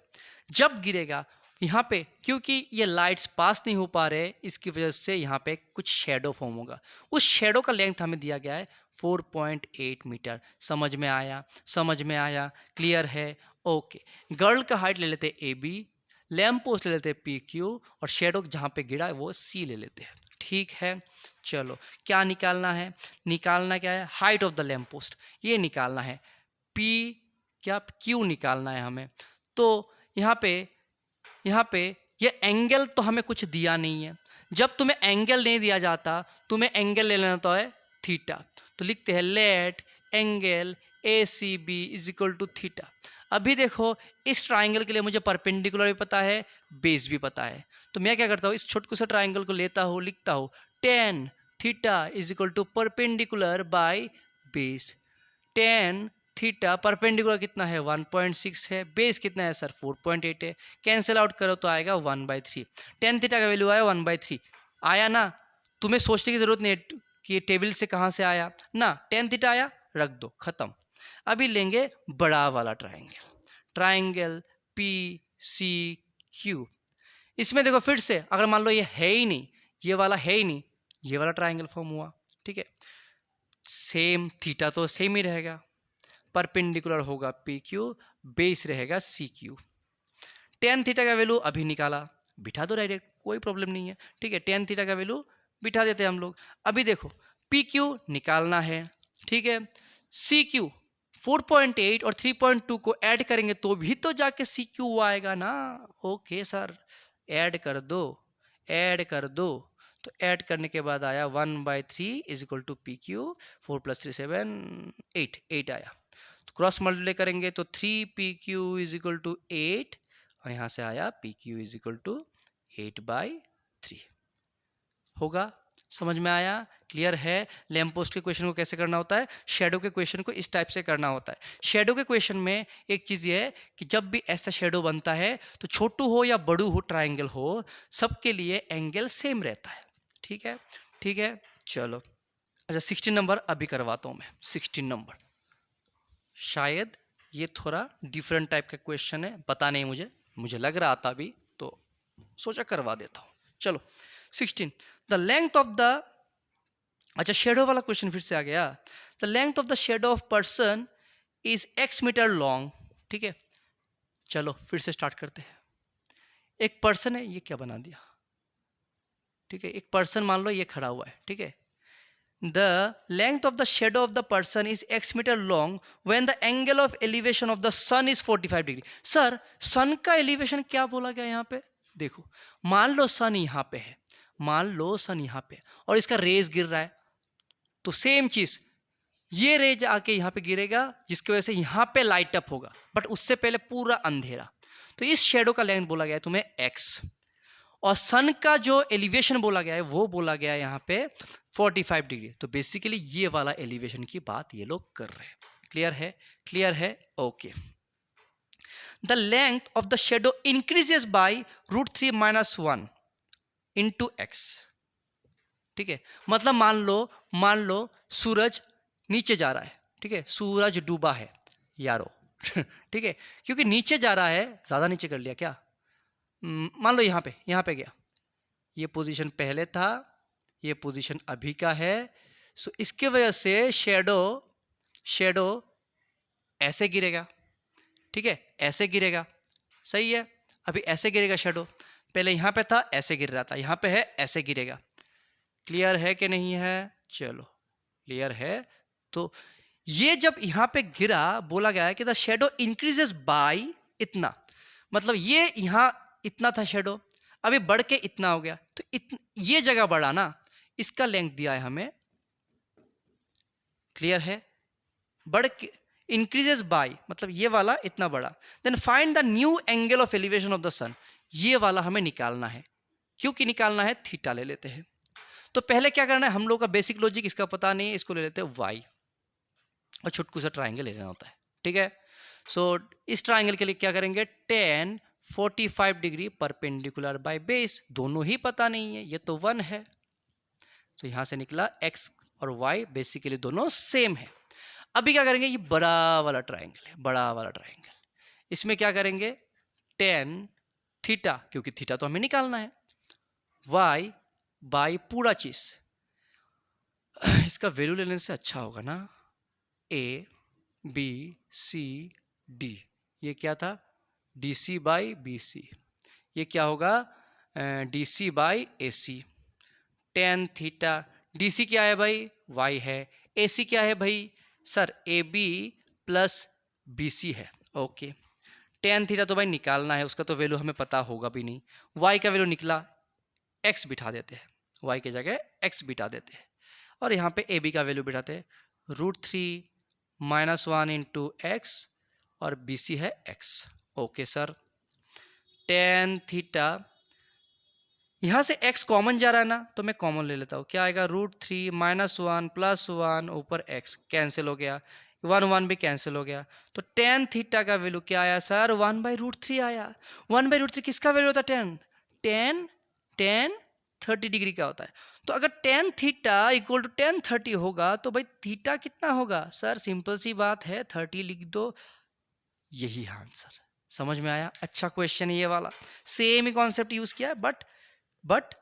जब गिरेगा यहाँ पे, क्योंकि ये लाइट्स पास नहीं हो पा रहे, इसकी वजह से यहाँ पे कुछ शेडो फॉर्म होगा। उस शेडो का लेंथ हमें दिया गया है 4.8 मीटर। समझ में आया? समझ में आया? क्लियर है? ओके। गर्ल का हाइट ले लेते ए बी, लैम्प पोस्ट ले लेते पी क्यू, और शेडो जहाँ पे गिरा है वो सी ले लेते हैं, ठीक है। चलो क्या निकालना है? निकालना क्या है? Height of the lamp post, ये निकालना है। पी क्या क्यू निकालना है हमें। तो यहाँ पे ये एंगल तो हमें कुछ दिया नहीं है। जब तुम्हें एंगल नहीं दिया जाता, तुम्हें एंगल ले लेना तो है थीटा। तो लिखते हैं let angle A C B is equal to theta. अभी देखो इस ट्राइंगल के लिए मुझे परपेंडिकुलर भी पता है, बेस भी पता है, तो मैं क्या करता हूँ, इस छोटे से ट्राइंगल को लेता हूँ, लिखता हूँ tan theta is equal to perpendicular by base. tan theta perpendicular कितना है? 1.6 है, बेस कितना है सर? 4.8 है। कैंसिल आउट करो तो आएगा 1/3। tan थीटा का वैल्यू आया 1/3, आया ना? तुम्हें सोचने की जरूरत नहीं है कि ये टेबल से कहाँ से आया ना, tan थीटा आया, रख दो, खत्म। अभी लेंगे बड़ा वाला ट्राइंगल पी सी क्यू। इसमें देखो फिर से, अगर मान लो ये है ही नहीं, ये वाला है ही नहीं, ये वाला ट्राइंगल फॉर्म हुआ, ठीक है। सेम थीटा तो सेम ही रहेगा, परपेंडिकुलर होगा पी क्यू, बेस रहेगा सी क्यू। tan थीटा का वैल्यू अभी निकाला, बिठा दो डायरेक्ट, कोई प्रॉब्लम नहीं है, ठीक है। tan थीटा का वैल्यू बिठा देते हैं हम लोग। अभी देखो पी क्यू निकालना है, ठीक है। सी क्यू 4.8 और 3.2 को ऐड करेंगे तो भी तो जाके सी क्यू आएगा ना। ओके सर, ऐड कर दो, ऐड कर दो। तो ऐड करने के बाद आया 1/3 is equal to P Q, 4 + 3 7 8 आया। तो क्रॉस मल्टीप्लाई करेंगे तो 3 P Q is equal to 8, और यहाँ से आया P Q is equal to 8/3 होगा। समझ में आया? क्लियर है? लैम्प पोस्ट के क्वेश्चन को कैसे करना होता है, शेडो के क्वेश्चन को इस टाइप से करना होता है। शेडो के क्वेश्चन में एक चीज ये है कि जब भी ऐसा शेडो बनता है तो छोटू हो या बड़ू हो, ट्राइंगल हो, सबके लिए एंगल सेम रहता है, ठीक है, ठीक है। चलो अच्छा 16 नंबर अभी करवाता हूं मैं। 16 नंबर शायद ये थोड़ा डिफरेंट टाइप का क्वेश्चन है, पता नहीं, मुझे लग रहा था अभी, तो सोचा करवा देता हूं। चलो 16, द लेंथ ऑफ द, अच्छा शेडो वाला क्वेश्चन फिर से आ गया। The length of the shadow of person is x metre long, ठीक है। चलो फिर से स्टार्ट करते हैं। एक पर्सन है, ये क्या बना दिया, ठीक है। एक पर्सन मान लो ये खड़ा हुआ है, ठीक है। The length of the shadow of the person is x metre long when the angle of elevation of the sun is 45 degree. Sir sun का एलिवेशन क्या बोला गया यहाँ पे? देखो मान लो सन यहाँ पे है, मान लो सन यहाँ पे और इसका रेज गिर रहा है, तो सेम चीज ये रेज आके यहाँ पे गिरेगा, जिसकी वजह से यहाँ पे लाइट अप होगा, बट उससे पहले पूरा अंधेरा। तो इस शेडो का लेंथ बोला गया है तुम्हें x, और सन का जो एलिवेशन बोला गया है वो बोला गया है यहाँ पे 45 डिग्री। तो बेसिकली ये वाला एलिवेशन की बात ये लोग कर रहे हैं। क्लियर है? क्लियर है? Okay. The length of the shadow increases by √3 - 1 into x, ठीक है। मतलब मान लो सूरज नीचे जा रहा है, ठीक है, सूरज डूबा है यारो ठीक है, क्योंकि नीचे जा रहा है, ज्यादा नीचे कर लिया क्या, मान लो यहाँ पे गया, ये पोजीशन पहले था, ये पोजीशन अभी का है। सो इसके वजह से शेडो ऐसे गिरेगा, ठीक है, ऐसे गिरेगा, सही है। अभी ऐसे गिरेगा शेडो, पहले यहाँ पे था ऐसे गिर रहा था, यहाँ पे है ऐसे गिरेगा। क्लियर है कि नहीं है? चलो क्लियर है। तो ये जब यहाँ पे गिरा, बोला गया है कि द शेडो इंक्रीजेस बाय इतना, मतलब ये यहाँ इतना था शेडो, अभी बढ़ के इतना हो गया, तो ये जगह बढ़ा ना, इसका लेंथ दिया है हमें, क्लियर है, बढ़ के इंक्रीजेस बाय, मतलब ये वाला इतना बड़ा। Then find the new angle of elevation of the sun, ये वाला हमें निकालना है। क्योंकि निकालना है, थीटा ले लेते हैं। तो पहले क्या करना है, हम लोग का बेसिक लॉजिक इसका पता नहीं है, इसको ले लेते हैं वाई, और छुटकू सा ट्राइंगल लेना होता है, ठीक है। सो इस ट्राइंगल के लिए क्या करेंगे, tan 45 degree perpendicular by base, दोनों ही पता नहीं है, ये तो 1 है, तो यहां से निकला x और y बेसिकली दोनों सेम है। अभी क्या करेंगे, ये बड़ा वाला ट्राइंगल है, बड़ा वाला ट्राइंगल, इसमें क्या करेंगे, tan थीटा, क्योंकि थीटा तो हमें निकालना है, y बाय पूरा चीज, इसका वैल्यू लेने से अच्छा होगा ना, a b c d, ये क्या था, dc बाई bc, ये क्या होगा, dc by ac, tan theta, dc क्या है भाई, y है, ac क्या है भाई सर, ab प्लस bc है, ओके। tan थीटा तो भाई निकालना है, उसका तो वैल्यू हमें पता होगा भी नहीं, y का वैल्यू निकला, x बिठा देते हैं, y की जगह x बिठा देते हैं, और यहाँ पे ab का वैल्यू बिठाते हैं, √3 -1 इंटू एक्स, और bc है x, okay sir. tan theta, यहां से x कॉमन जा रहा है ना, तो मैं कॉमन ले लेता हूं, क्या आएगा, √3 -1 +1 ऊपर x, कैंसिल हो गया, 1 1 भी कैंसिल हो गया, तो tan थीटा का वैल्यू क्या आया सर, 1/√3 आया। 1/√3 किसका वैल्यू होता है, tan 30 डिग्री का होता है। तो अगर tan theta equal to tan 30 होगा, तो भाई थीटा कितना होगा सर, सिंपल सी बात है, 30 लिख दो, यही आंसर। समझ में आया, अच्छा क्वेश्चन ये वाला, सेम ही कॉन्सेप्ट यूज किया है, बट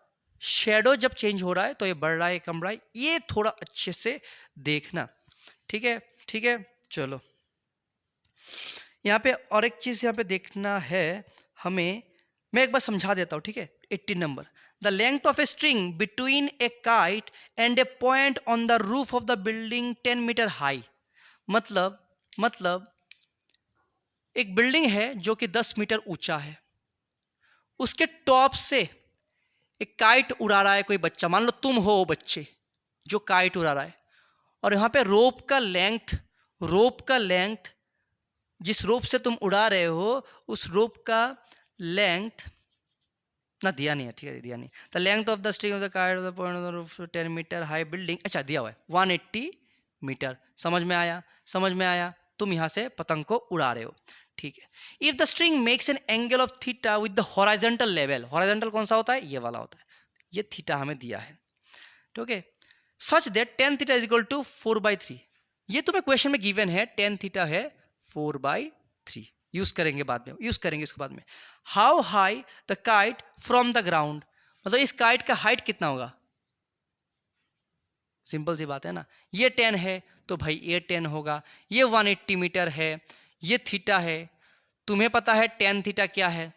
शेडो जब चेंज हो रहा है तो ये बढ़ रहा है कम रहा है, ये थोड़ा अच्छे से देखना, ठीक है, ठीक है। चलो यहाँ पे और एक चीज यहाँ पे देखना है हमें, मैं एक बार समझा देता हूँ, ठीक है। 18 नंबर, the length of a string between a kite and a point on the roof of the building 10 metre high, मतलब एक बिल्डिंग है जो कि 10 मीटर ऊंचा है, उसके टॉप से एक काइट उड़ा रहा है कोई बच्चा, मान लो तुम हो वो बच्चे जो काइट उड़ा रहा है, और यहाँ पे रोप का लेंथ जिस रोप से तुम उड़ा रहे हो, उस रोप का लेंथ ना दिया नहीं है, ठीक है, दिया नहीं, the length of the string of the kite of the point of the roof 10 metre high building, अच्छा दिया हुआ है 180 मीटर, समझ में आया, तुम यहाँ से पतंग को उड़ा रहे हो, ठीक है। If the string makes an angle of theta with the horizontal level, horizontal कौन सा होता है, ये वाला होता है, ये थीटा हमें दिया है, ठीक है, such that tan theta is equal to 4/3, ये तुम्हें क्वेश्चन में गिवन है, tan थीटा है 4/3, यूज करेंगे इसके बाद में। How high the kite from the ground, मतलब इस काइट का हाइट कितना होगा, सिंपल सी बात है ना, ये 10 है तो भाई ये 10 होगा, ये 180 मीटर है, ये थीटा है, तुम्हें पता है tan थीटा क्या है,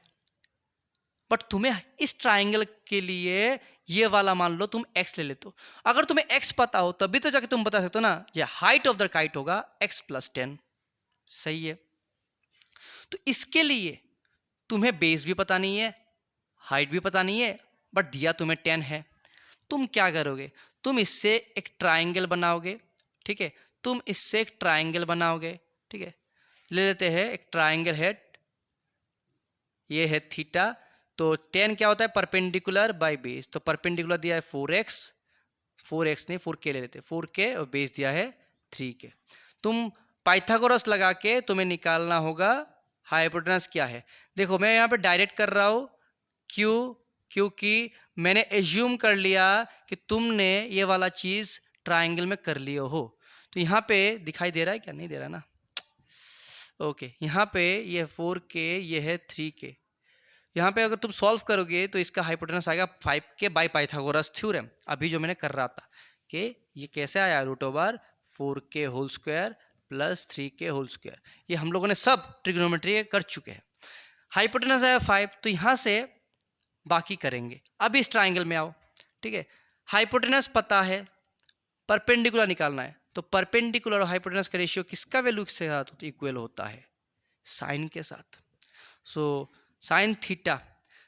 बट तुम्हें इस ट्राइंगल के लिए ये वाला मान लो तुम x ले लेते हो, अगर तुम्हें x पता हो तभी तो जाके तुम बता सकते हो ना, ये हाइट ऑफ द काइट होगा x + 10, सही है। तो इसके लिए तुम्हें बेस भी पता नहीं है, हाइट भी पता नहीं है, बट दिया तुम्हें 10 है, तुम क्या करोगे, तुम इससे एक ट्राइंगल बनाओगे, ठीक है, ठीक है, ले लेते हैं एक ट्राइंगल है, ये है थीटा, तो tan क्या होता है, परपेंडिकुलर बाय बेस, तो परपेंडिकुलर दिया है 4x नहीं 4k ले लेते, 4k और बेस दिया है 3k, तुम पाइथागोरस लगा के तुम्हें निकालना होगा हाइपोटेनस क्या है। देखो मैं यहाँ पे डायरेक्ट कर रहा हूँ, क्योंकि मैंने एज्यूम कर लिया कि तुमने ये वाला चीज ट्राइंगल में कर लियो हो, तो यहाँ पे दिखाई दे रहा है क्या, नहीं दे रहा ना, ओके, यहाँ पे ये 4k, ये है 3k, यहाँ पे अगर तुम सॉल्व करोगे तो इसका हाइपोटेनस आएगा 5k बाय पाइथागोरस थ्योरम, अभी जो मैंने कर रहा था कि ये कैसे आया, √4k whole square plus 3k whole square, ये हम लोगों ने सब ट्रिग्नोमेट्री कर चुके हैं। हाइपोटेनस आया 5, तो यहाँ से बाकी करेंगे, अब इस ट्राइंगल में आओ, ठीक है, हाइपोटेनस पता है, परपेंडिकुलर निकालना है, तो परपेंडिकुलर और हाइपोटेनस का रेशियो किसका वैल्यू के साथ इक्वल होता है, साइन के साथ, so sine theta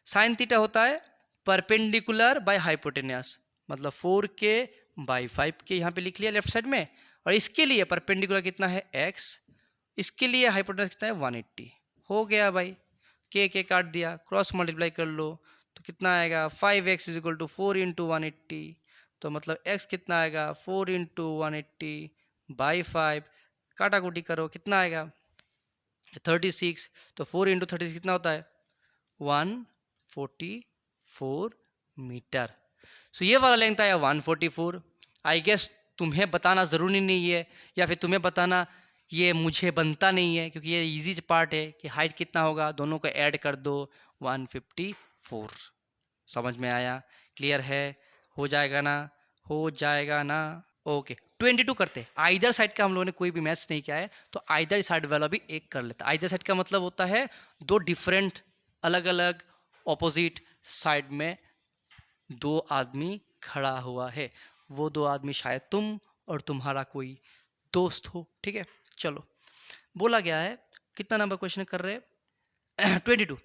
sine theta होता है परपेंडिकुलर बाय हाइपोटेन्यूस, मतलब 4k बाई 5k यहाँ पे लिख लिया लेफ्ट साइड में। और इसके लिए परपेंडिकुलर कितना है x, इसके लिए हाइपोटेन्यूस कितना है 180। हो गया भाई, के काट दिया, क्रॉस मल्टीप्लाई कर लो तो कितना आएगा 5x is equal to 4 into 180। तो मतलब x कितना आएगा 4 इंटू 180 बाई 5, काटा कुटी करो कितना आएगा 36। तो 4 इंटू 36 कितना होता है 144 मीटर। सो ये वाला लेंथ आया 144। आई गेस तुम्हें बताना ज़रूरी नहीं है, या फिर तुम्हें बताना ये मुझे बनता नहीं है, क्योंकि ये इजी पार्ट है कि हाइट कितना होगा, दोनों को ऐड कर दो 154। समझ में आया? क्लियर है? हो जाएगा ना? हो जाएगा ना? ओके 22 करते हैं। आइदर साइड का हम लोगों ने कोई भी मैथ्स नहीं किया है, तो आइदर साइड वाला भी एक कर लेता है। आइदर साइड का मतलब होता है दो डिफरेंट अलग अलग ऑपोजिट साइड में दो आदमी खड़ा हुआ है, वो दो आदमी शायद तुम और तुम्हारा कोई दोस्त हो। ठीक है, चलो बोला गया है, कितना नंबर क्वेश्चन कर रहे हैं 22।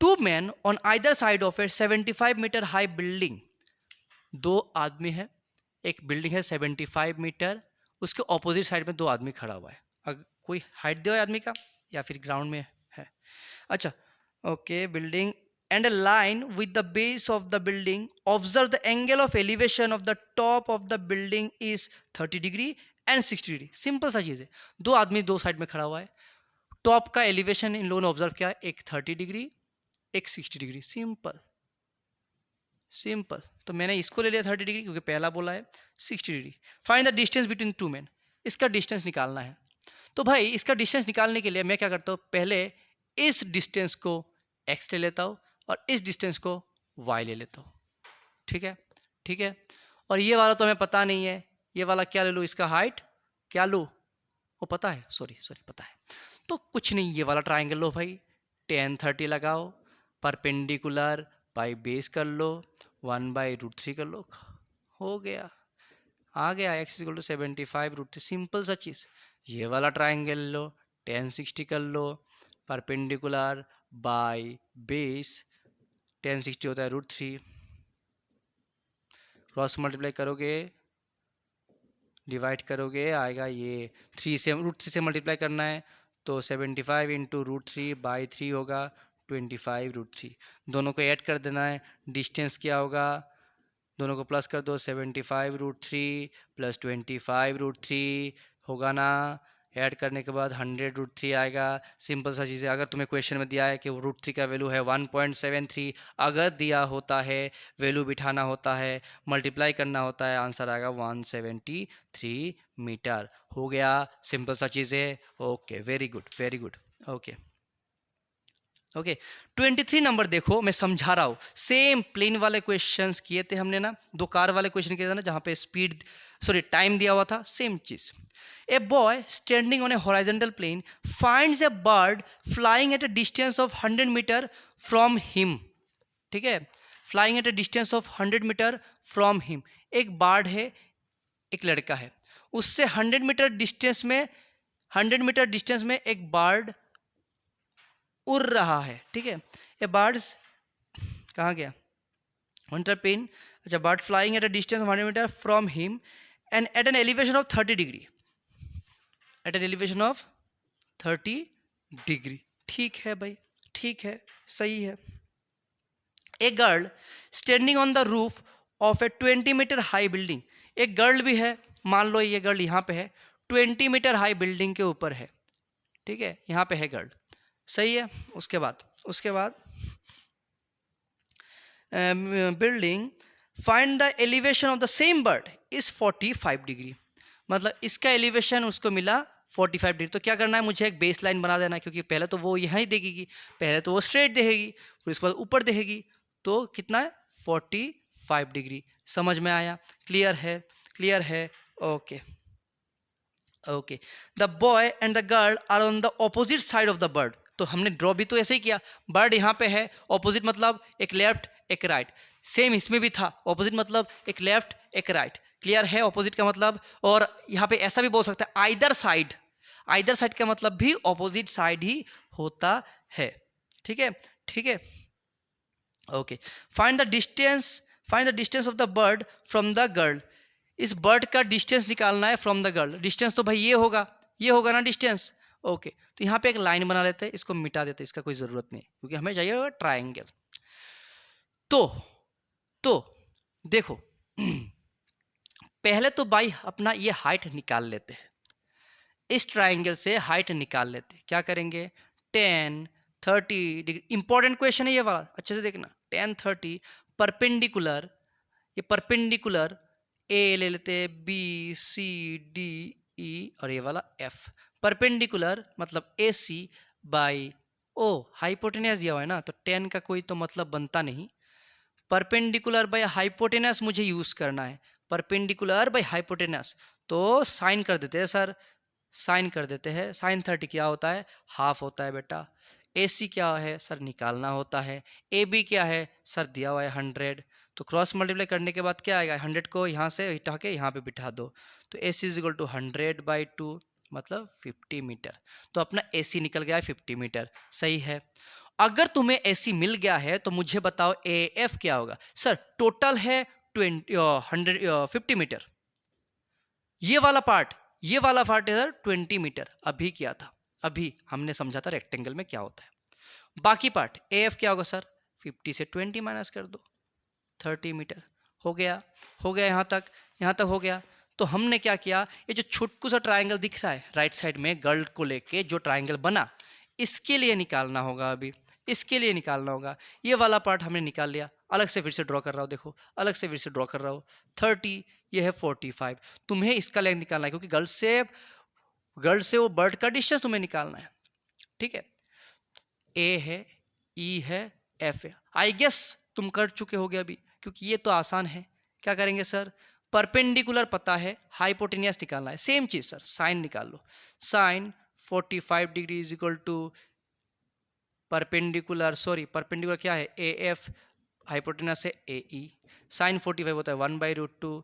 Two man on either side of a 75 metre high building. दो आदमी है, एक बिल्डिंग है 75 मीटर, उसके ऑपोजिट साइड में दो आदमी खड़ा हुआ है। अगर कोई हाइट दो आदमी का या फिर ग्राउंड में है। अच्छा okay, building and a line with the base of the building. Observe the angle of elevation of the top of the building is 30 degree and 60 degree. Simple सा चीज़ है, दो आदमी दो साइड में खड़ा हुआ है, टॉप का एलिवेशन इन लोगों ने ऑब्जर्व किया, एक 30 डिग्री एक 60 डिग्री। Simple simple. तो मैंने इसको ले लिया 30 डिग्री क्योंकि पहला बोला है 60 degree. Find the distance between two man, इसका डिस्टेंस निकालना है। तो भाई इसका डिस्टेंस निकालने के लिए मैं क्या करता हूँ, पहले इस डिस्टेंस को x ले लेता हूँ और इस डिस्टेंस को y ले लेता हूँ। ठीक है, ठीक है। और ये वाला तो हमें पता नहीं है, ये वाला क्या ले लूँ, इसका हाइट क्या लूँ, वो पता है, सॉरी पता है। तो कुछ नहीं, ये वाला ट्राइंगल लो भाई, tan 30 लगाओ, परपेंडिकुलर बाई बेस कर लो, 1/√3 कर लो, हो गया, आ गया x इक्वल टू 75√3। सिंपल सा चीज़। ये वाला ट्राइंगल लो, tan 60 कर लो, परपेंडिकुलर बाई बेस, tan 60 होता है √3, क्रॉस मल्टीप्लाई करोगे डिवाइड करोगे आएगा ये 3 से √3 से मल्टीप्लाई करना है, तो 75 इंटू √3/3 होगा 25√3। दोनों को ऐड कर देना है, डिस्टेंस क्या होगा, दोनों को प्लस कर दो, 75√3 प्लस 25√3 होगा ना। ऐड करने के बाद 100√3 आएगा। सिंपल सा चीज़ है। अगर तुम्हें क्वेश्चन में दिया है कि √3 का वैल्यू है 1.73, अगर दिया होता है वैल्यू बिठाना होता है, मल्टीप्लाई करना होता है, आंसर आएगा 173 मीटर। हो गया, सिंपल सा चीज़ है। Okay, very good very good. Okay okay 23 number देखो, मैं समझा रहा हूँ। सेम प्लेन वाले क्वेश्चंस किए थे हमने ना, दो कार वाले क्वेश्चन किए थे ना, जहाँ पे टाइम दिया हुआ था, सेम चीज। A boy standing on a horizontal plane finds a bird flying at a distance of 100 metre from him. ठीक है, flying at a distance of 100 metre from him. एक बर्ड है, एक लड़का है, उससे 100 मीटर डिस्टेंस में, 100 मीटर डिस्टेंस में एक बर्ड उड़ रहा है। ठीक है, ए बर्ड कहाँ गया, हॉरिजॉन्टल प्लेन। अच्छा, bird flying at a distance of 100 metre from him and at an elevation of 30 degree, at an elevation of 30 degree. ठीक है भाई, ठीक है, सही है। A girl standing on the roof of a 20 metre high building. एक girl भी है, मान लो ये गर्ल यहाँ पे है, 20 मीटर हाई बिल्डिंग के ऊपर है। ठीक है, यहाँ पे है गर्ल, सही है। उसके बाद building find the elevation of the same bird is 45 degree. मतलब इसका एलिवेशन उसको मिला 45 डिग्री। तो क्या करना है, मुझे एक बेस लाइन बना देना है, क्योंकि पहले तो वो यहाँ ही देखेगी, पहले तो वो स्ट्रेट देखेगी, फिर उसके बाद ऊपर देखेगी, तो कितना है 45 डिग्री। समझ में आया? क्लियर है? क्लियर है? Okay okay. The boy and the girl are on the opposite side of the bird. तो हमने ड्रॉ भी तो ऐसे ही किया, बर्ड यहाँ पे है, ऑपोजिट मतलब एक लेफ्ट एक राइट। सेम इसमें भी था, ऑपोजिट मतलब एक लेफ्ट एक राइट। क्लियर है ऑपोजिट का मतलब? और यहाँ पे ऐसा भी बोल सकते हैं आइदर साइड, आइदर साइड का मतलब भी ऑपोजिट साइड ही होता है। ठीक है, ठीक है, okay, find the distance of the bird from the girl. इस बर्ड का डिस्टेंस निकालना है फ्रॉम द गर्ल। डिस्टेंस तो भाई ये होगा ना डिस्टेंस। ओके, तो यहाँ पे एक लाइन बना लेते हैं, इसको मिटा देते हैं, इसका कोई जरूरत नहीं क्योंकि हमें चाहिए ट्राइंगल। तो देखो पहले तो भाई अपना ये हाइट निकाल लेते हैं, इस ट्राइंगल से हाइट निकाल लेते हैं। क्या करेंगे, 10 30 डिग्री, इंपॉर्टेंट क्वेश्चन है ये वाला, अच्छे से देखना। 10 30 परपेंडिकुलर, ये परपेंडिकुलर ए ले लेते हैं, बी सी डी ई और ये वाला एफ। परपेंडिकुलर मतलब ए सी बाई ओ, हाइपोटेनस दिया हुआ है ना, तो 10 का कोई तो मतलब बनता नहीं। परपेंडिकुलर बाय हाइपोटेनस मुझे यूज करना है, परपेंडिकुलर बाय हाइपोटेनस, तो साइन कर देते हैं सर, साइन कर देते हैं। साइन 30 क्या होता है, हाफ होता है बेटा। ए सी क्या है सर, निकालना होता है। ए बी क्या है सर, दिया हुआ है 100, तो क्रॉस मल्टीप्लाई करने के बाद क्या आएगा, 100 को यहाँ से हटा के यहाँ पे बिठा दो, तो ए सी इज इक्वल टू 100/2 मतलब 50 मीटर। तो अपना ए सी निकल गया है 50 मीटर, सही है। अगर तुम्हें ए सी मिल गया है तो मुझे बताओ ए एफ क्या होगा। सर टोटल है 50 मीटर, ये वाला पार्ट है सर 20 मीटर। अभी क्या था, अभी हमने समझा था रेक्टेंगल में क्या होता है। बाकी पार्ट ए एफ क्या होगा सर, 50 से 20 माइनस कर दो, 30 मीटर। हो गया यहाँ तक हो गया। तो हमने क्या किया, ये जो छोटू सा ट्राइंगल दिख रहा है राइट साइड में गर्ल को लेके जो ट्राइंगल बना, इसके लिए निकालना होगा। अभी इसके लिए निकालना होगा, ये वाला पार्ट हमने निकाल लिया। अलग से फिर से ड्रॉ कर रहा हूँ, देखो अलग से फिर से ड्रॉ कर रहा हूँ। 30, ये है 45। तुम्हें इसका लेंथ निकालना है क्योंकि गर्ल से वो बर्ड का डिस्टेंस तुम्हें निकालना है, ठीक है। ए है, ई है, एफ है। आई गेस तुम कर चुके होगे अभी, क्योंकि ये तो आसान है। क्या करेंगे सर, परपेंडिकुलर पता है, हाइपोटेनियस निकालना है। सेम चीज सर, साइन निकाल लो। Sine 45 degree is equal to perpendicular क्या है, ए एफ, हाइपोटेनस है ए ई। साइन 45 होता है 1/√2,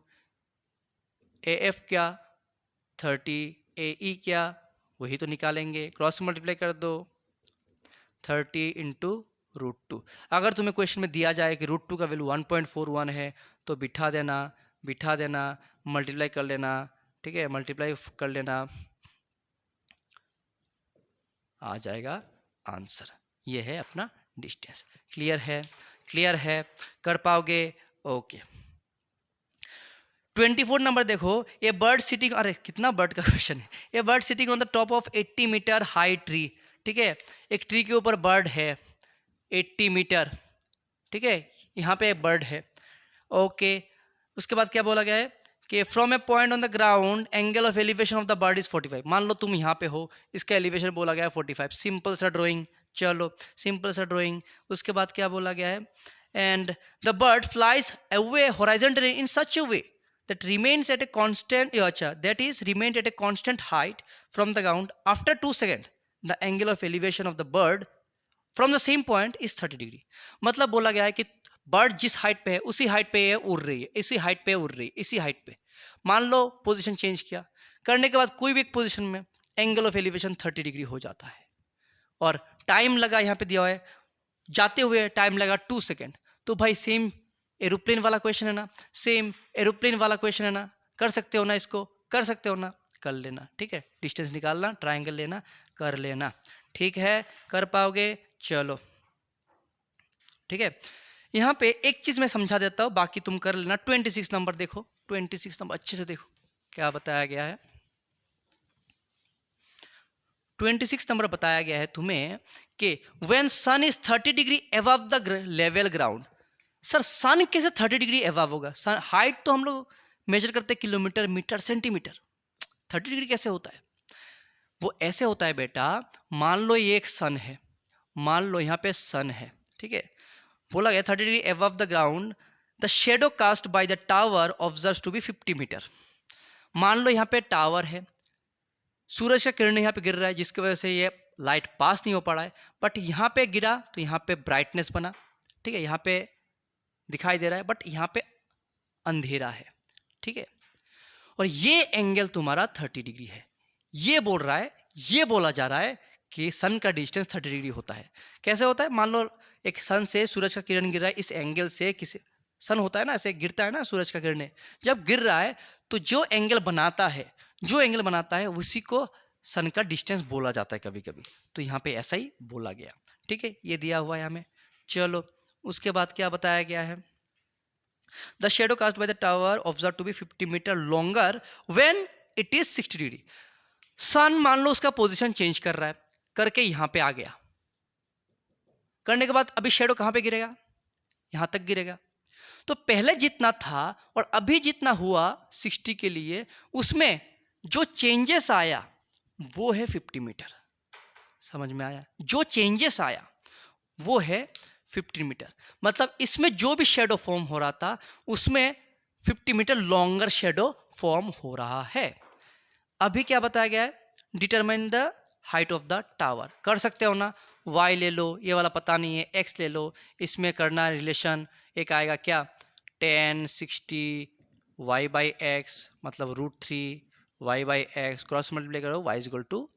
ए एफ क्या 30, ए ई क्या वही तो निकालेंगे, क्रॉस मल्टीप्लाई कर दो, 30 इंटू √2। अगर तुम्हें क्वेश्चन में दिया जाए कि √2 का वैल्यू 1.41 है तो बिठा देना, मल्टीप्लाई कर लेना, ठीक है, मल्टीप्लाई कर लेना, आ जाएगा आंसर। ये है अपना डिस्टेंस। क्लियर है, कर पाओगे, ओके। 24 नंबर देखो, ये बर्ड सिटिंग, अरे कितना बर्ड का क्वेश्चन है। ये bird sitting on the top of 80 metre high tree, ठीक है। एक ट्री के ऊपर बर्ड है 80 मीटर, ठीक है, यहाँ पे बर्ड है, ओके। उसके बाद क्या बोला गया है कि from a point on the ground angle of elevation of the bird is 45। मान लो तुम यहाँ पे हो, इसका एलिवेशन बोला गया है 45। सिंपल सा ड्राइंग, चलो सिंपल सा ड्राइंग। उसके बाद क्या बोला गया है, and the bird flies away horizontally in such a way that remains at a constant height from the ground after 2 seconds. The angle of elevation of the bird from the same point is 30 degree. मतलब बोला गया है कि bird जिस height पे है उसी height पे उड़ रही है, इसी हाइट पे। मान लो पोजीशन चेंज किया, करने के बाद कोई भी एक पोजीशन में एंगल ऑफ एलिवेशन 30 डिग्री हो जाता है। और टाइम लगा, यहाँ पे दिया हुआ है जाते हुए टाइम लगा 2 सेकेंड। तो भाई सेम एरोप्लेन वाला क्वेश्चन है ना, कर सकते हो ना, इसको कर सकते हो ना, कर लेना, ठीक है। डिस्टेंस निकालना, ट्राइंगल लेना, कर लेना, ठीक है, कर पाओगे, चलो ठीक है। यहाँ पे एक चीज मैं समझा देता हूँ, बाकी तुम कर लेना। 26 नंबर देखो, 26 नंबर अच्छे से देखो क्या बताया गया है। 26 नंबर बताया गया है तुम्हें कि when sun is 30 degree above the level ground. Sir sun कैसे 30 डिग्री अबव होगा, सन हाइट तो हम लोग मेजर करते हैं किलोमीटर, मीटर, सेंटीमीटर, 30 डिग्री कैसे होता है। वो ऐसे होता है बेटा, मान लो ये एक सन है, मान लो यहाँ पे सन है, ठीक है। बोला गया 30 degree above the ground the shadow cast by the tower observes to be 50 metre. मान लो यहाँ पे टावर है, सूरज का किरण यहाँ पे गिर रहा है जिसकी वजह से ये लाइट पास नहीं हो पा रहा है, बट यहाँ पे गिरा तो यहाँ पे ब्राइटनेस बना, ठीक है, यहाँ पे दिखाई दे रहा है, बट यहाँ पे अंधेरा है, ठीक है। और ये एंगल तुम्हारा 30 डिग्री है। ये बोला जा रहा है कि सन का डिस्टेंस 30 डिग्री होता है। कैसे होता है, मान लो एक सन से सूरज का किरण गिर रहा है इस एंगल से, किसी सन होता है ना ऐसे गिरता है ना सूरज का किरण, जब गिर रहा है तो जो एंगल बनाता है उसी को सन का डिस्टेंस बोला जाता है कभी कभी। तो यहाँ पे ऐसा ही बोला गया, ठीक है, ये दिया हुआ है हमें। चलो उसके बाद क्या बताया गया है, the shadow cast by the tower observe to be 50 metre longer when it is 60 degree. Sun मान लो उसका पोजीशन चेंज कर रहा है, करके यहां पे आ गया, करने के बाद अभी शेडो कहां पे गिरेगा, यहां तक गिरेगा। तो पहले जितना था और अभी जितना हुआ 60 के लिए, उसमें जो चेंजेस आया वो है 50 मीटर। समझ में आया, जो चेंजेस आया वो है 50 मीटर। मतलब इसमें जो भी शेडो फॉर्म हो रहा था उसमें 50 मीटर लॉन्गर शेडो फॉर्म हो रहा है। अभी क्या बताया गया है, determine the height of the tower. कर सकते हो ना, y ले लो, ये वाला पता नहीं है, x ले लो, इसमें करना रिलेशन एक आएगा क्या, tan 60 y बाई एक्स मतलब √3 y by x, cross multiply करो y is equal to,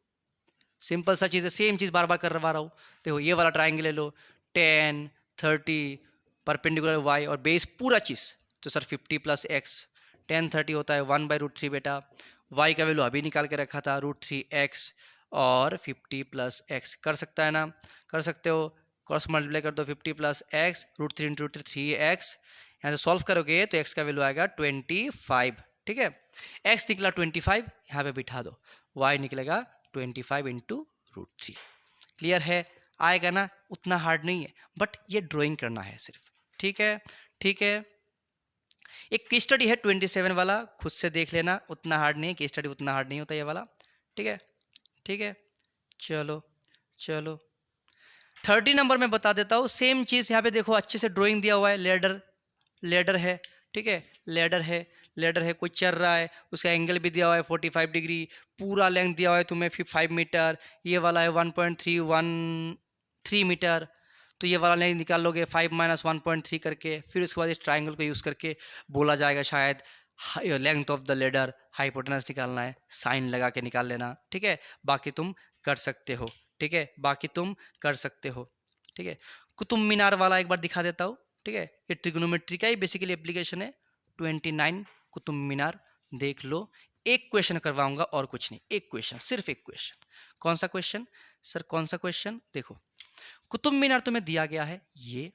simple सा चीज़ है, सेम चीज़ बार बार करवा रहा हूँ। देखो ये वाला ट्राइंगल ले लो, 10 30 परपेंडिकुलर y और बेस पूरा चीज़, तो सर 50 प्लस एक्स, 10 30 होता है 1/√3 बेटा, y का वैल्यू अभी निकाल के रखा था √3x और 50 प्लस एक्स। कर सकता है ना, कर सकते हो, क्रॉस मल्टीप्लाई कर दो 50 प्लस एक्स, √3 इंटू 3x, यहाँ से सॉल्व करोगे तो x का वैल्यू आएगा 25, ठीक है, x निकला 25, यहाँ पे बिठा दो, y निकलेगा 25 इंटू √3। क्लियर है, आएगा ना, उतना हार्ड नहीं है, बट ये ड्राइंग करना है सिर्फ, ठीक है, ठीक है। एक केस स्टडी है 27 वाला, खुद से देख लेना, उतना हार्ड नहीं है, केस स्टडी उतना हार्ड नहीं होता ये वाला, ठीक है, ठीक है। चलो चलो 30 नंबर में बता देता हूँ, सेम चीज़ यहाँ पे देखो, अच्छे से ड्राइंग दिया हुआ है, लेडर है, ठीक है, लेडर है, कोई चल रहा है, उसका एंगल भी दिया हुआ है 45 डिग्री, पूरा लेंथ दिया हुआ है तुम्हें 5 मीटर, ये वाला है 1.313 मीटर, तो ये वाला लेंथ निकाल लोगे 5 माइनस 1.3 करके, फिर उसके बाद इस ट्राइंगल को यूज़ करके बोला जाएगा शायद length of the ladder, hypotenuse निकालना है, साइन लगा के निकाल लेना, ठीक है, बाकी तुम कर सकते हो, ठीक है, बाकी तुम कर सकते हो, ठीक है। कुतुब मीनार वाला एक बार दिखा देता हूँ, ठीक है, ये ट्रिग्नोमेट्री का ही बेसिकली एप्लीकेशन है, 29 कुतुब मीनार देख लो। एक क्वेश्चन करवाऊंगा और कुछ नहीं, एक क्वेश्चन, सिर्फ एक क्वेश्चन। कौन सा क्वेश्चन सर, कौन सा क्वेश्चन, देखो कुतुब मीनार तुम्हें दिया गया है, ये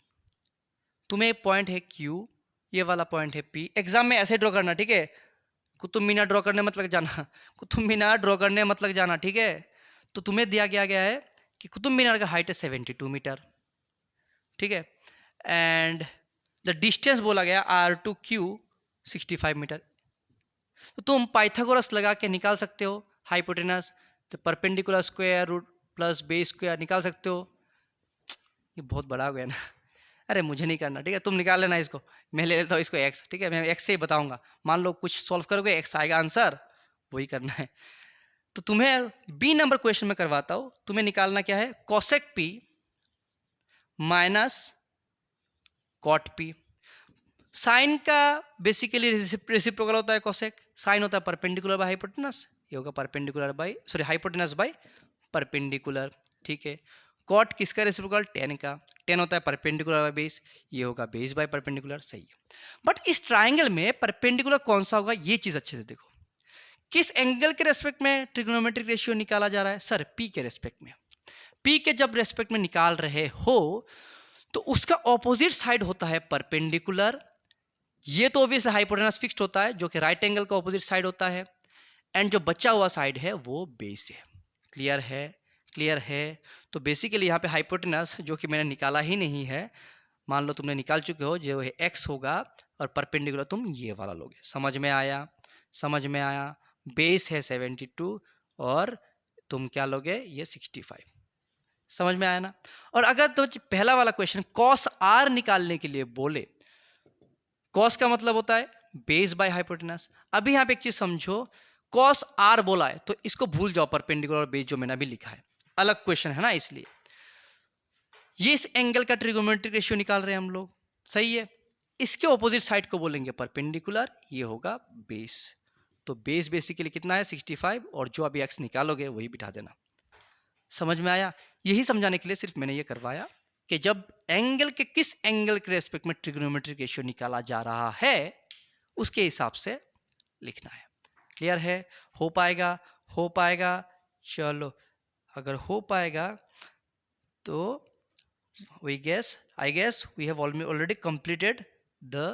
तुम्हें पॉइंट है Q, ये वाला पॉइंट है P, एग्जाम में ऐसे ड्रॉ करना, ठीक है, कुतुब मीनार ड्रॉ करने मत लग जाना, कुतुब मीनार ड्रॉ करने मत लग जाना, ठीक है। तो तुम्हें दिया गया है कि कुतुब मीनार का हाइट है 72 मीटर, ठीक है, एंड द डिस्टेंस बोला गया R to Q 65 मीटर। तो तुम पाइथागोरस लगा के निकाल सकते हो हाइपोटेनस, तो perpendicular square root plus base square निकाल सकते हो। ये बहुत बड़ा हो गया ना, अरे मुझे नहीं करना, ठीक है, तुम निकाल लेना इसको, मैं ले लेता हूँ इसको x, ठीक है, मैं x से ही बताऊंगा, मान लो कुछ सॉल्व करोगे x आएगा आंसर, वही करना है। तो तुम्हें बी नंबर क्वेश्चन में करवाता हूँ, तुम्हें निकालना क्या है, cosec p minus cot p। Sine का बेसिकली रेसिप्रोकल होता है कोसेक, साइन होता है परपेंडिकुलर बाय हाइपोटेनस, ये होगा perpendicular by sorry hypotenuse by perpendicular, ठीक है। कॉट किसका रेसिप्रोकल, टेन का, टेन होता है परपेंडिकुलर बाय बेस, ये होगा बेस बाय परपेंडिकुलर, सही है। बट इस ट्राइंगल में परपेंडिकुलर कौन सा होगा, ये चीज अच्छे से देखो, किस एंगल के रेस्पेक्ट में ट्रिग्नोमेट्रिक रेशियो निकाला जा रहा है, सर पी के रेस्पेक्ट में। पी के जब रेस्पेक्ट में निकाल रहे हो तो उसका ऑपोजिट साइड होता है परपेंडिकुलर, ये तो ऑब्वियसली हाइपोटेनस फिक्स्ड होता है जो कि राइट एंगल का ऑपोजिट साइड होता है, एंड जो बचा हुआ साइड है वो बेस है। क्लियर है, क्लियर है। तो बेसिकली यहाँ पे हाइपोटेनस जो कि मैंने निकाला ही नहीं है, मान लो तुमने निकाल चुके हो, जो है एक्स होगा और परपेंडिकुलर तुम ये वाला लोगे। समझ में आया, समझ में आया। बेस है 72 और तुम क्या लोगे, ये 65। समझ में आया ना। और अगर तो पहला वाला क्वेश्चन कॉस आर निकालने के लिए बोले, कॉस का मतलब होता है बेस बाय हाइपोटेनस। अभी यहाँ पे एक चीज समझो, कॉस आर बोला है तो इसको भूल जाओ, परपेंडिकुलर और बेस जो मैंने अभी लिखा है, अलग क्वेश्चन है ना, इसलिए ये इस एंगल का ट्रिगोनोमेट्रिक रेशियो निकाल रहे हैं हम लोग, सही है। इसके ऑपोजिट साइड को बोलेंगे परपेंडिकुलर, ये होगा बेस। तो बेस बेसिकली कितना है 65, और जो अभी एक्स निकालोगे वही बिठा देना। समझ में आया। यही समझाने के लिए सिर्फ मैंने ये करवाया, कि जब एंगल के किस एंगल के रेस्पेक्ट में ट्रिग्नोमेट्रिक रेशियो निकाला जा रहा है उसके हिसाब से लिखना है। क्लियर है? हो पाएगा? हो पाएगा? चलो, अगर हो पाएगा तो I guess we have already completed the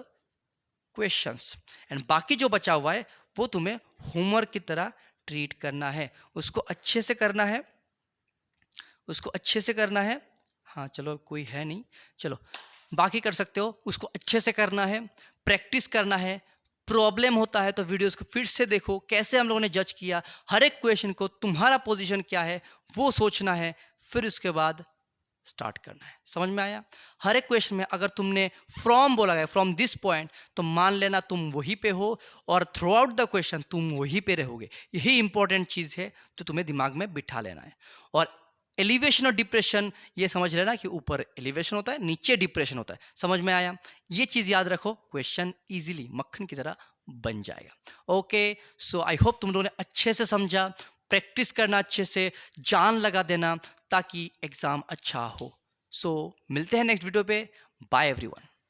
questions and बाकी जो बचा हुआ है वो तुम्हें होमवर्क की तरह ट्रीट करना है, उसको अच्छे से करना है, उसको अच्छे से करना है। हाँ चलो, कोई है नहीं, चलो बाकी कर सकते हो। उसको अच्छे से करना है, प्रैक्टिस करना है। प्रॉब्लम होता है तो वीडियोस को फिर से देखो, कैसे हम लोगों ने जज किया, हर एक क्वेश्चन को तुम्हारा पोजीशन क्या है वो सोचना है, फिर उसके बाद स्टार्ट करना है। समझ में आया? हर एक क्वेश्चन में अगर तुमने फ्रॉम बोला गया, फ्रॉम दिस पॉइंट, तो मान लेना तुम वहीं पे हो और थ्रू आउट द क्वेश्चन तुम वहीं पे रहोगे। यही इंपॉर्टेंट चीज़ है जो तुम्हें दिमाग में बिठा लेना है। और एलिवेशन और डिप्रेशन ये समझ लेना कि ऊपर एलिवेशन होता है, नीचे डिप्रेशन होता है। समझ में आया? ये चीज़ याद रखो, क्वेश्चन ईजिली मक्खन की तरह बन जाएगा। ओके, सो आई होप तुम लोगों ने अच्छे से समझा। प्रैक्टिस करना अच्छे से, जान लगा देना ताकि एग्जाम अच्छा हो। सो मिलते हैं नेक्स्ट वीडियो पे। Bye everyone.